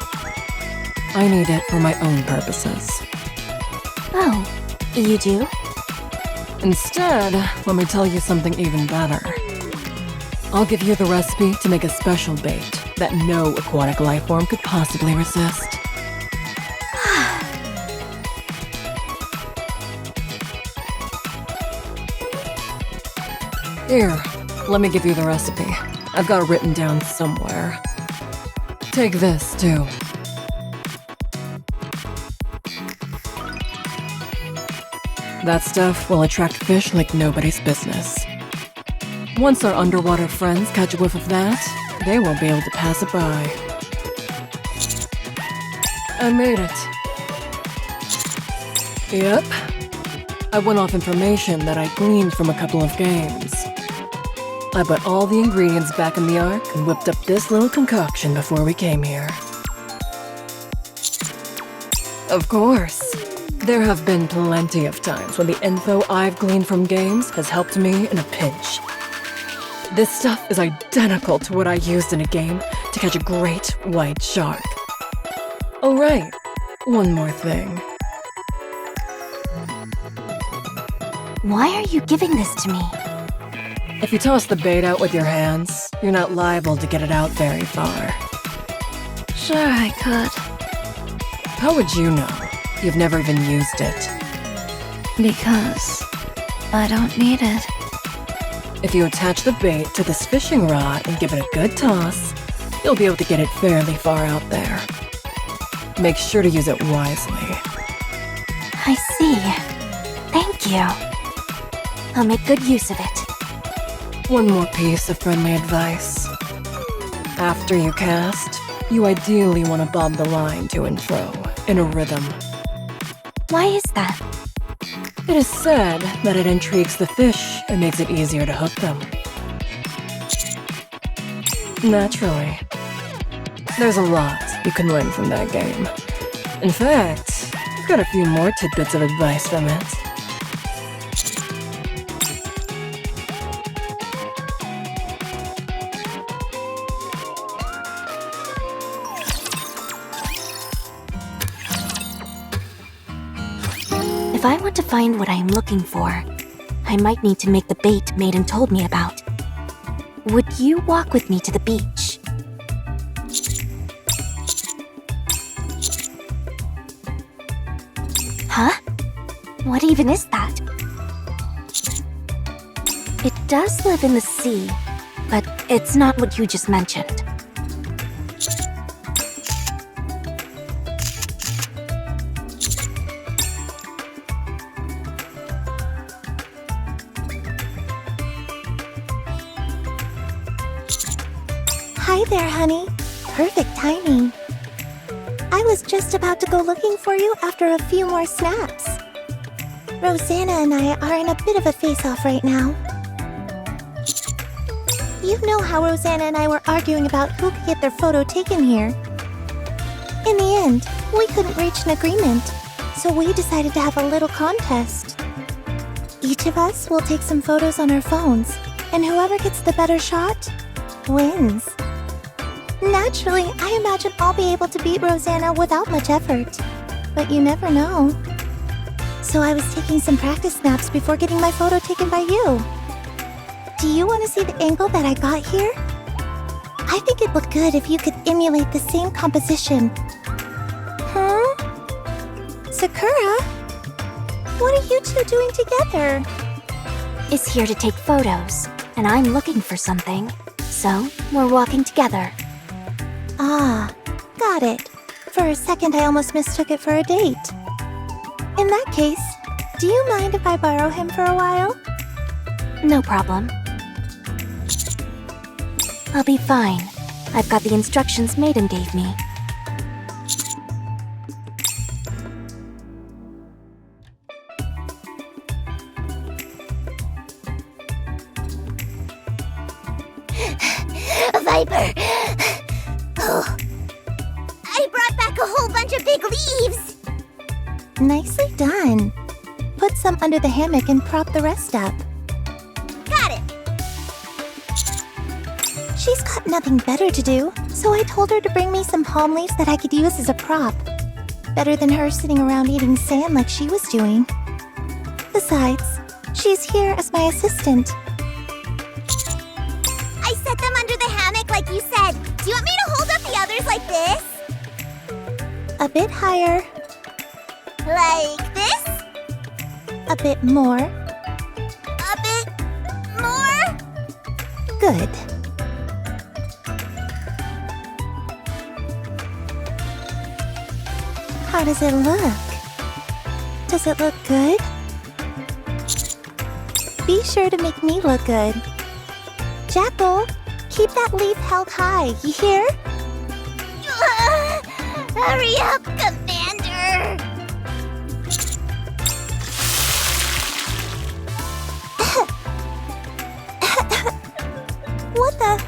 I need it for my own purposes. Oh, you do? Instead, let me tell you something even better. I'll give you the recipe to make a special bait that no aquatic life form could possibly resist. Here, let me give you the recipe. I've got it written down somewhere. Take this, too. That stuff will attract fish like nobody's business. Once our underwater friends catch a whiff of that, they won't be able to pass it by. I made it. Yep. I went off information that I gleaned from a couple of games. I put all the ingredients back in the Ark and whipped up this little concoction before we came here. Of course. There have been plenty of times when the info I've gleaned from games has helped me in a pinch. This stuff is identical to what I used in a game to catch a great white shark. Oh right, one more thing. Why are you giving this to me? If you toss the bait out with your hands, you're not liable to get it out very far. Sure, I could. How would you know? You've never even used it. Because I don't need it. If you attach the bait to this fishing rod and give it a good toss, you'll be able to get it fairly far out there. Make sure to use it wisely. I see. Thank you. I'll make good use of it. One more piece of friendly advice. After you cast, You ideally want to bob the line to and fro, in a rhythm. Why is that? It is said that it intrigues the fish and makes it easier to hook them. Naturally. There's a lot you can learn from that game. In fact, I've got a few more tidbits of advice from it. If I want to find what I am looking for, I might need to make the bait Maiden told me about. Would you walk with me to the beach? Huh? What even is that? It does live in the sea, but it's not what you just mentioned. Hi there, honey. Perfect timing. I was just about to go looking for you after a few more snaps. Rosanna and I are in a bit of a face-off right now. You know how Rosanna and I were arguing about who could get their photo taken here. In the end, we couldn't reach an agreement, so we decided to have a little contest. Each of us will take some photos on our phones, and whoever gets the better shot wins. Naturally, I imagine I'll be able to beat Rosanna without much effort. But you never know. So I was taking some practice snaps before getting my photo taken by you. Do you want to see the angle that I got here? I think it'd look good if you could emulate the same composition. Huh? Sakura? What are you two doing together? Is here to take photos, and I'm looking for something. So, we're walking together. Ah, got it. For a second, I almost mistook it for a date. In that case, do you mind if I borrow him for a while? No problem. I'll be fine. I've got the instructions Maiden gave me. Viper! Oh. I brought back a whole bunch of big leaves! Nicely done. Put some under the hammock and prop the rest up. Got it! She's got nothing better to do, so I told her to bring me some palm leaves that I could use as a prop. Better than her sitting around eating sand like she was doing. Besides, she's here as my assistant. I set them under the hammock like you said. Do you want me to hold up the others like this? A bit higher. Like this? A bit more. A bit more? Good. How does it look? Does it look good? Be sure to make me look good. Jackal, keep that leaf held high, you hear? Hurry up, Commander! What the?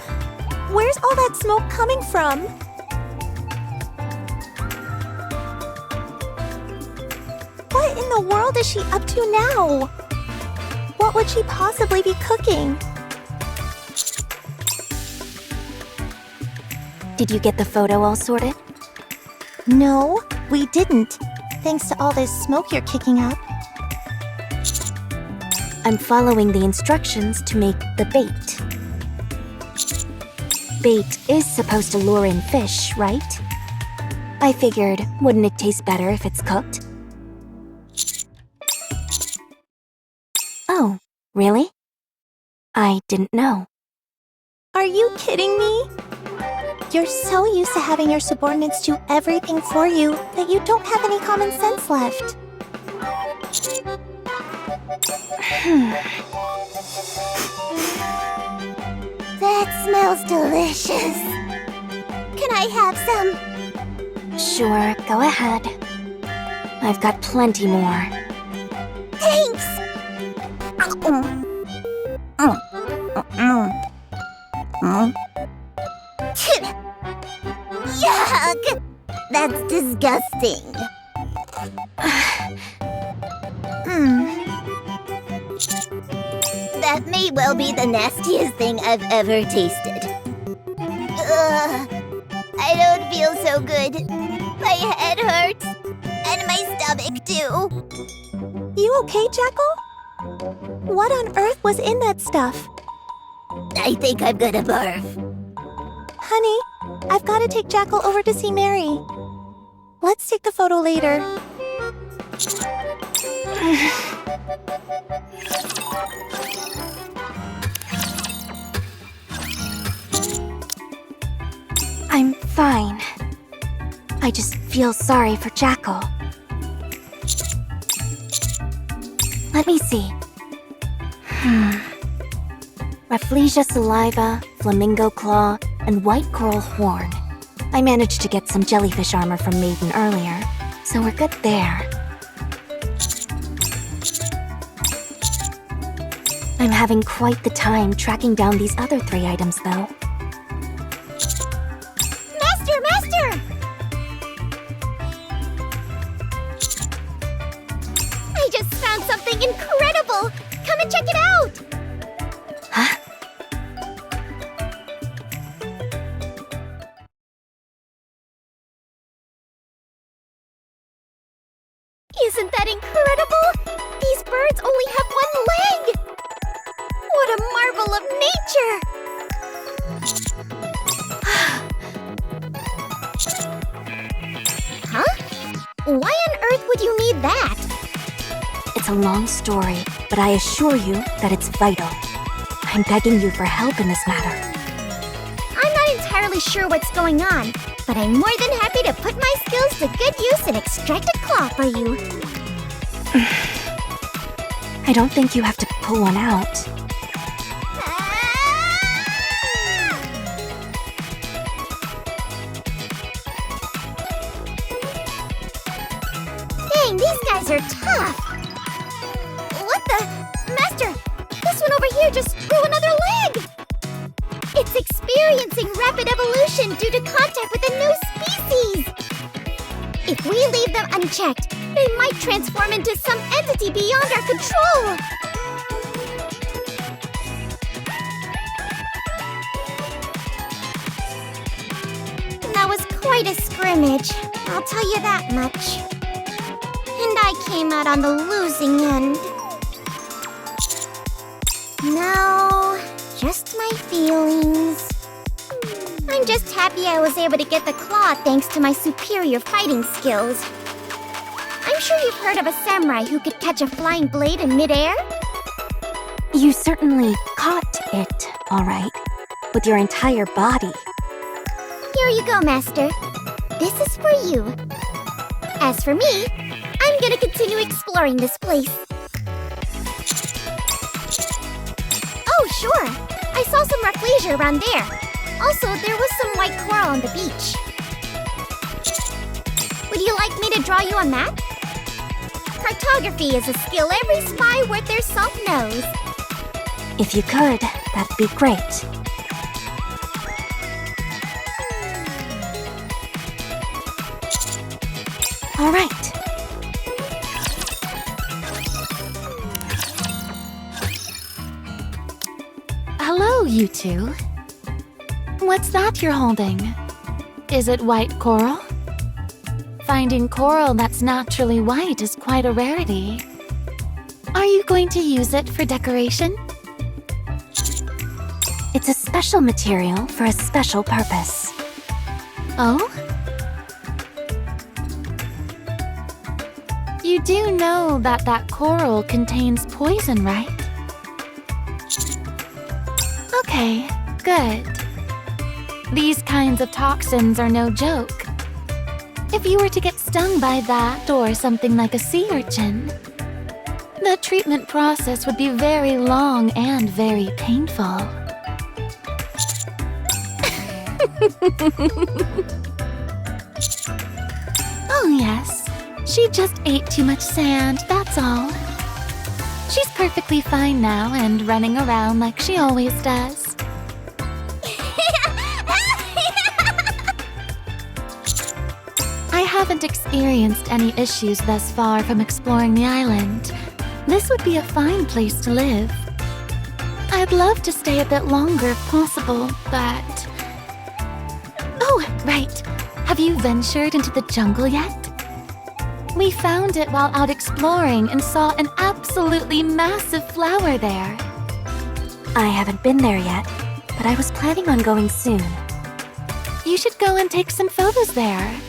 Where's all that smoke coming from? What in the world is she up to now? What would she possibly be cooking? Did you get the photo all sorted? No, we didn't. Thanks to all this smoke you're kicking up. I'm following the instructions to make the bait. Bait is supposed to lure in fish, right? I figured, wouldn't it taste better if it's cooked? Oh, really? I didn't know. Are you kidding me? You're so used to having your subordinates do everything for you that you don't have any common sense left. That smells delicious. Can I have some? Sure, go ahead. I've got plenty more. Thanks! Yuck! That's disgusting. That may well be the nastiest thing I've ever tasted. I don't feel so good. My head hurts. And my stomach, too. You okay, Jackal? What on earth was in that stuff? I think I'm gonna barf. Honey, I've got to take Jackal over to see Mary. Let's take the photo later. I'm fine. I just feel sorry for Jackal. Let me see. Rafflesia saliva, flamingo claw, and white coral horn. I managed to get some jellyfish armor from Maiden earlier, so we're good there. I'm having quite the time tracking down these other 3 items, though. Master! I just found something incredible! Come and check it out! Huh? Isn't that incredible? These birds only have 1 leg! What a marvel of nature! Huh? Why on earth would you need that? It's a long story, but I assure you that it's vital. I'm begging you for help in this matter. I'm not entirely sure what's going on, but I'm more than happy to put my skills to good use and extract a claw for you. I don't think you have to pull one out. Dang, these guys are tough. What the? Master, this one over here just grew another leg. It's experiencing rapid evolution due to contact with a new species. If we leave them unchecked, they might transform into some entity beyond our control. That was quite a scrimmage, I'll tell you that much. And I came out on the losing end. No, just my feelings. I'm just happy I was able to get the claw thanks to my superior fighting skills. I'm sure you've heard of a samurai who could catch a flying blade in midair? You certainly caught it, all right, with your entire body. Here you go, Master. This is for you. As for me, I'm gonna continue exploring this place. Oh, sure. I saw some Rafflesia around there. Also, there was some white coral on the beach. Would you like me to draw you a map? Cartography is a skill every spy worth their salt knows. If you could, that'd be great. All right. Hello, you two. What's that you're holding? Is it white coral? Finding coral that's naturally white is quite a rarity. Are you going to use it for decoration? It's a special material for a special purpose. Oh? You do know that that coral contains poison, right? Okay, good. These kinds of toxins are no joke. If you were to get stung by that or something like a sea urchin, the treatment process would be very long and very painful. Oh, yes. She just ate too much sand, that's all. She's perfectly fine now and running around like she always does. I haven't experienced any issues thus far from exploring the island. This would be a fine place to live. I'd love to stay a bit longer if possible, but... Oh, right. Have you ventured into the jungle yet? We found it while out exploring and saw an absolutely massive flower there. I haven't been there yet, but I was planning on going soon. You should go and take some photos there.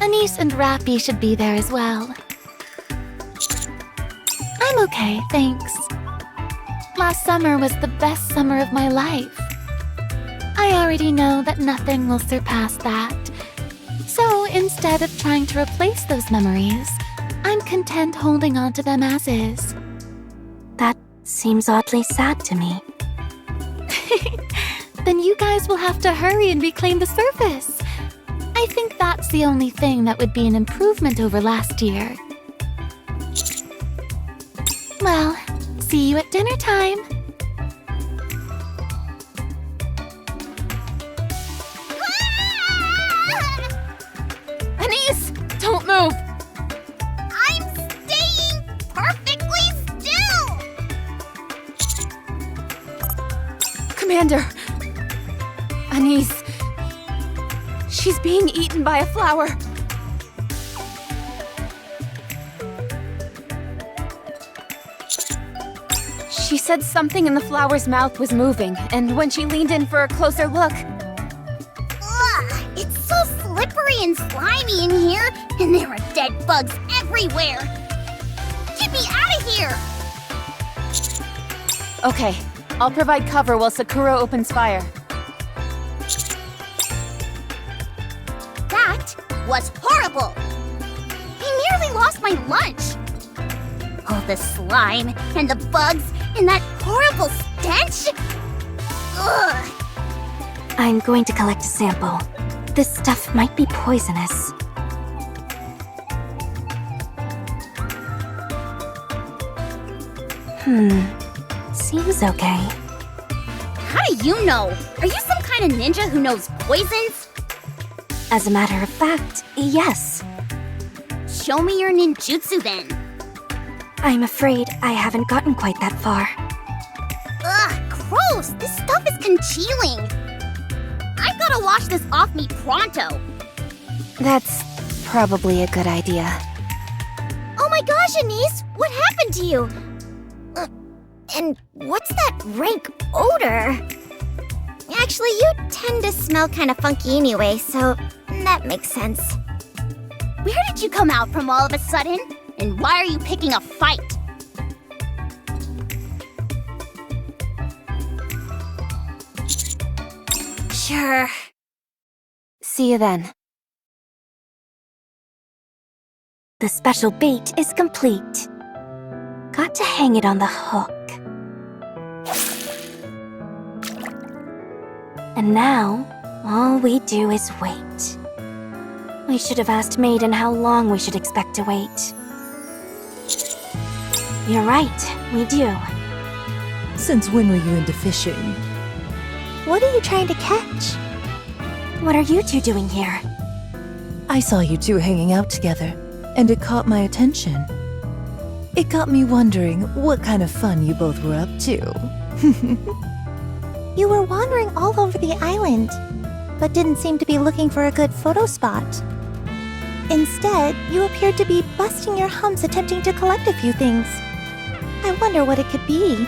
Anise and Rappy should be there as well. I'm okay, thanks. Last summer was the best summer of my life. I already know that nothing will surpass that. So instead of trying to replace those memories, I'm content holding on to them as is. That seems oddly sad to me. Then you guys will have to hurry and reclaim the surface. I think that's the only thing that would be an improvement over last year. Well, see you at dinner time. Anise! Don't move! I'm staying perfectly still! Commander! Anise! She's being eaten by a flower! She said something in the flower's mouth was moving, and when she leaned in for a closer look... Ugh, it's so slippery and slimy in here, and there are dead bugs everywhere! Get me out of here! Okay, I'll provide cover while Sakura opens fire. That was horrible! I nearly lost my lunch! All the slime, and the bugs, and that horrible stench! Ugh! I'm going to collect a sample. This stuff might be poisonous. Seems okay. How do you know? Are you some kind of ninja who knows poisons? As a matter of fact, yes. Show me your ninjutsu then. I'm afraid I haven't gotten quite that far. Ugh, gross! This stuff is congealing! I've gotta wash this off me pronto! That's probably a good idea. Oh my gosh, Anise! What happened to you? And what's that rank odor? Actually, you tend to smell kind of funky anyway, so that makes sense. Where did you come out from all of a sudden? And why are you picking a fight? Sure. See you then. The special bait is complete. Got to hang it on the hook. And now, all we do is wait. We should have asked Maiden how long we should expect to wait. You're right, we do. Since when were you into fishing? What are you trying to catch? What are you two doing here? I saw you two hanging out together, and it caught my attention. It got me wondering what kind of fun you both were up to. You were wandering all over the island, but didn't seem to be looking for a good photo spot. Instead, you appeared to be busting your hums attempting to collect a few things. I wonder what it could be.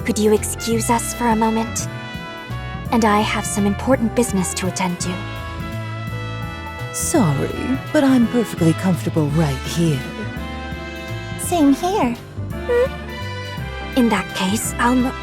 Could you excuse us for a moment? And I have some important business to attend to. Sorry, but I'm perfectly comfortable right here. Same here. In that case, I'll...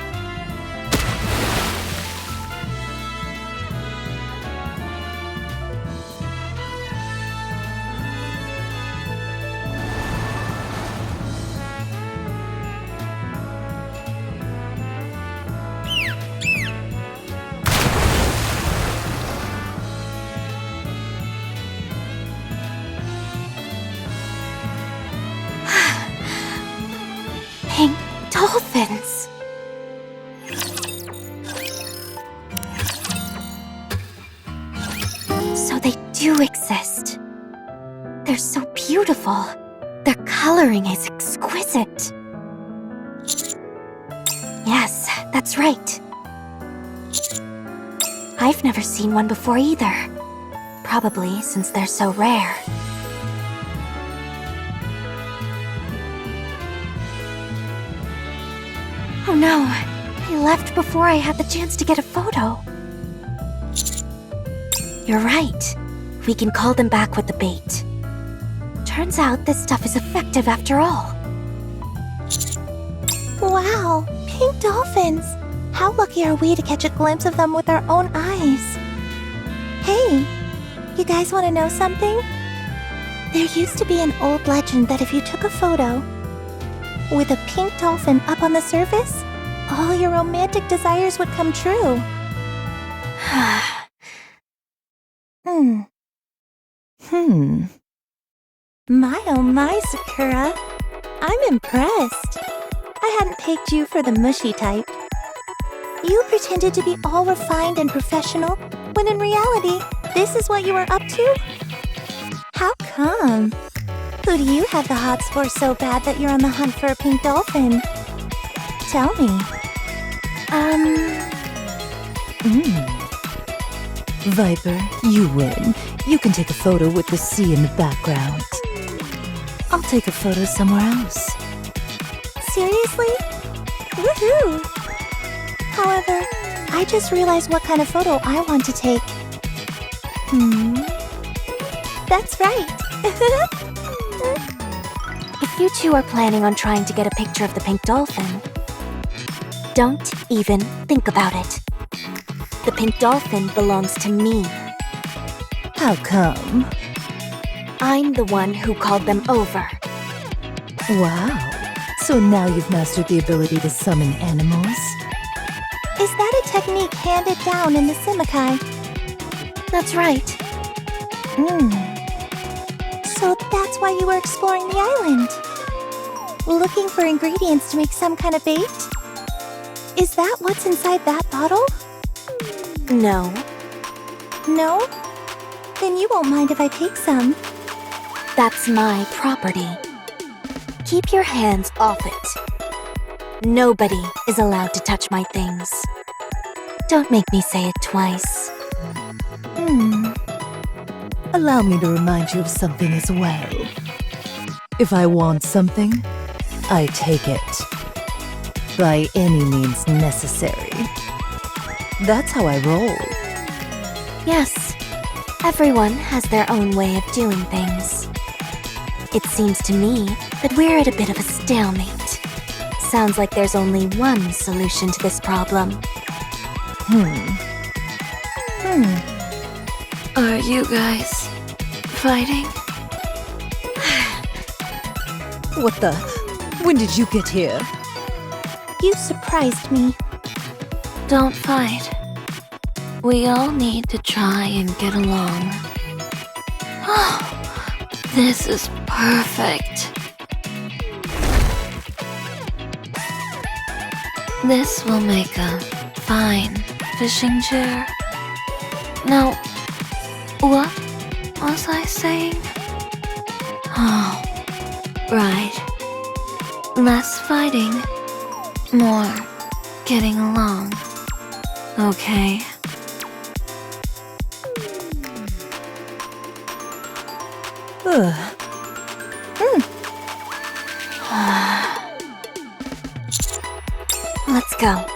So they do exist. They're so beautiful. Their coloring is exquisite. Yes, that's right. I've never seen one before either. Probably since they're so rare. Oh no, I left before I had the chance to get a photo. You're right. We can call them back with the bait. Turns out this stuff is effective after all. Wow, pink dolphins! How lucky are we to catch a glimpse of them with our own eyes? Hey, you guys want to know something? There used to be an old legend that if you took a photo with a pink dolphin up on the surface, all your romantic desires would come true. My oh my, Sakura. I'm impressed. I hadn't pegged you for the mushy type. You pretended to be all refined and professional, when in reality, this is what you were up to? How come? Who do you have the hots for so bad that you're on the hunt for a pink dolphin? Tell me. Viper, you win. You can take a photo with the sea in the background. I'll take a photo somewhere else. Seriously? Woohoo! However, I just realized what kind of photo I want to take. That's right. If you two are planning on trying to get a picture of the pink dolphin, don't even think about it. The pink dolphin belongs to me. How come? I'm the one who called them over. Wow. So now you've mastered the ability to summon animals? Is that a technique handed down in the Simikai? That's right. So that's why you were exploring the island? Looking for ingredients to make some kind of bait? Is that what's inside that bottle? No. No? Then you won't mind if I take some. That's my property. Keep your hands off it. Nobody is allowed to touch my things. Don't make me say it twice. Allow me to remind you of something as well. If I want something, I take it. By any means necessary. That's how I roll. Yes, everyone has their own way of doing things. It seems to me that we're at a bit of a stalemate. Sounds like there's only one solution to this problem. Are you guys fighting? What the? When did you get here? You surprised me. Don't fight. We all need to try and get along. This is perfect. This will make a fine fishing chair. Now, what was I saying? Oh, right. Less fighting, more getting along. Okay. Let's go.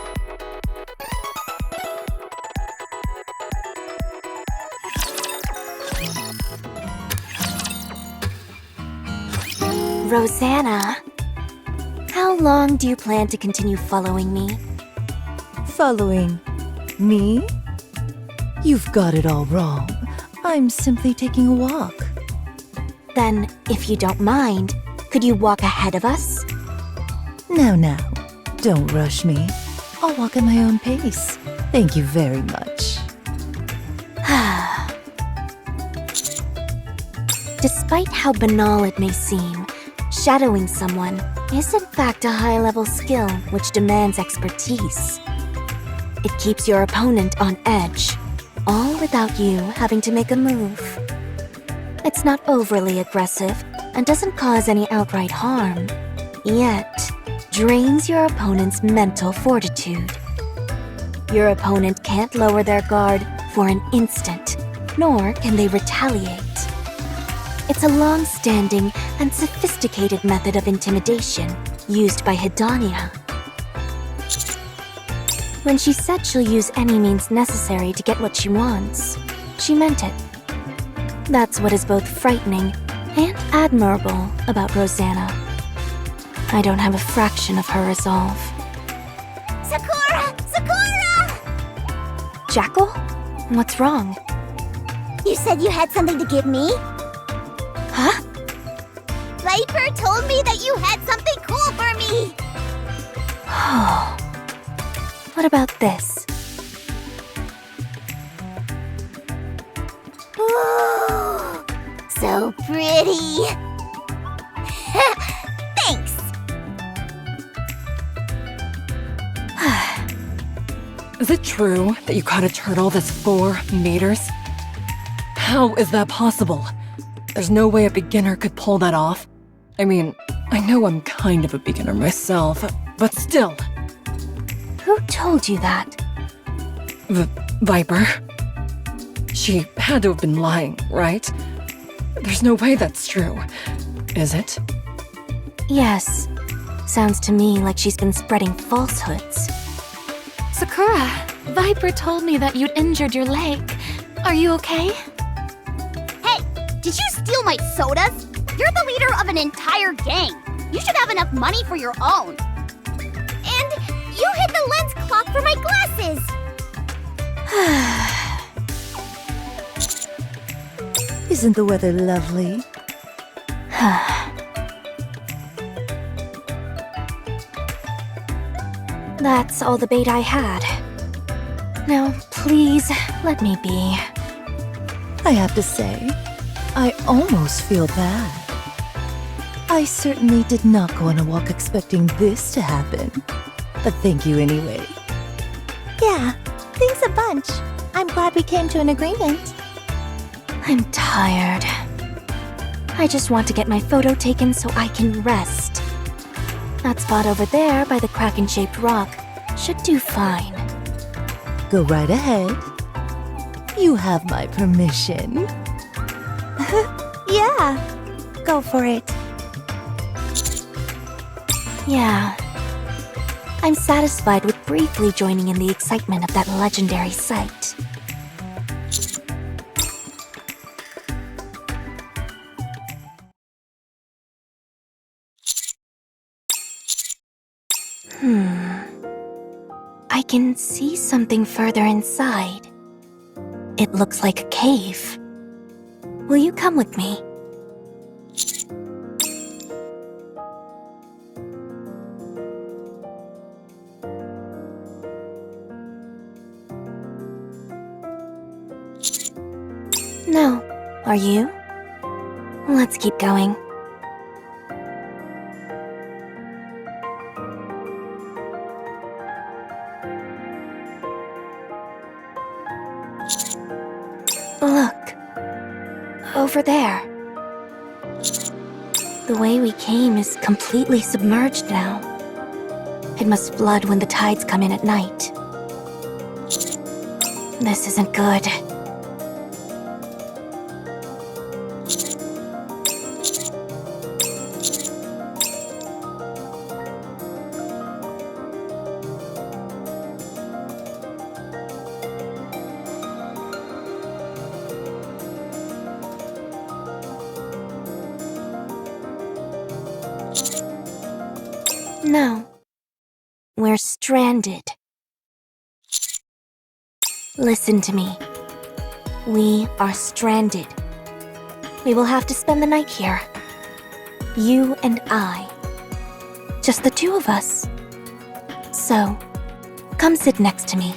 Rosanna, how long do you plan to continue following me? Following me? You've got it all wrong. I'm simply taking a walk. Then, if you don't mind, could you walk ahead of us? Now, don't rush me. I'll walk at my own pace. Thank you very much. Despite how banal it may seem, shadowing someone is in fact a high-level skill which demands expertise. It keeps your opponent on edge, all without you having to make a move. It's not overly aggressive and doesn't cause any outright harm, yet drains your opponent's mental fortitude. Your opponent can't lower their guard for an instant, nor can they retaliate. It's a long-standing and sophisticated method of intimidation used by Hedania. When she said she'll use any means necessary to get what she wants, she meant it. That's what is both frightening and admirable about Rosanna. I don't have a fraction of her resolve. Sakura! Sakura! Jackal? What's wrong? You said you had something to give me? Huh? Viper told me that you had something cool for me! Oh. What about this? Ooh, so pretty! Thanks! Is it true that you caught a turtle that's 4 meters? How is that possible? There's no way a beginner could pull that off. I mean, I know I'm kind of a beginner myself, but still. Who told you that? Viper? She had to have been lying, right? There's no way that's true, is it? Yes. Sounds to me like she's been spreading falsehoods. Sakura, Viper told me that you'd injured your leg. Are you okay? Hey, did you steal my sodas? You're the leader of an entire gang. You should have enough money for your own. And you hid the lens cloth for my glasses. Isn't the weather lovely? That's all the bait I had. Now, please, let me be. I have to say, I almost feel bad. I certainly did not go on a walk expecting this to happen. But thank you anyway. Yeah, thanks a bunch. I'm glad we came to an agreement. I'm tired. I just want to get my photo taken so I can rest. That spot over there by the kraken-shaped rock should do fine. Go right ahead. You have my permission. Yeah, go for it. Yeah. I'm satisfied with briefly joining in the excitement of that legendary sight. I can see something further inside. It looks like a cave. Will you come with me? No. Are you? Let's keep going. Look. Over there. The way we came is completely submerged now. It must flood when the tides come in at night. This isn't good. No. We're stranded. Listen to me. We are stranded. We will have to spend the night here. You and I. Just the two of us. So, come sit next to me.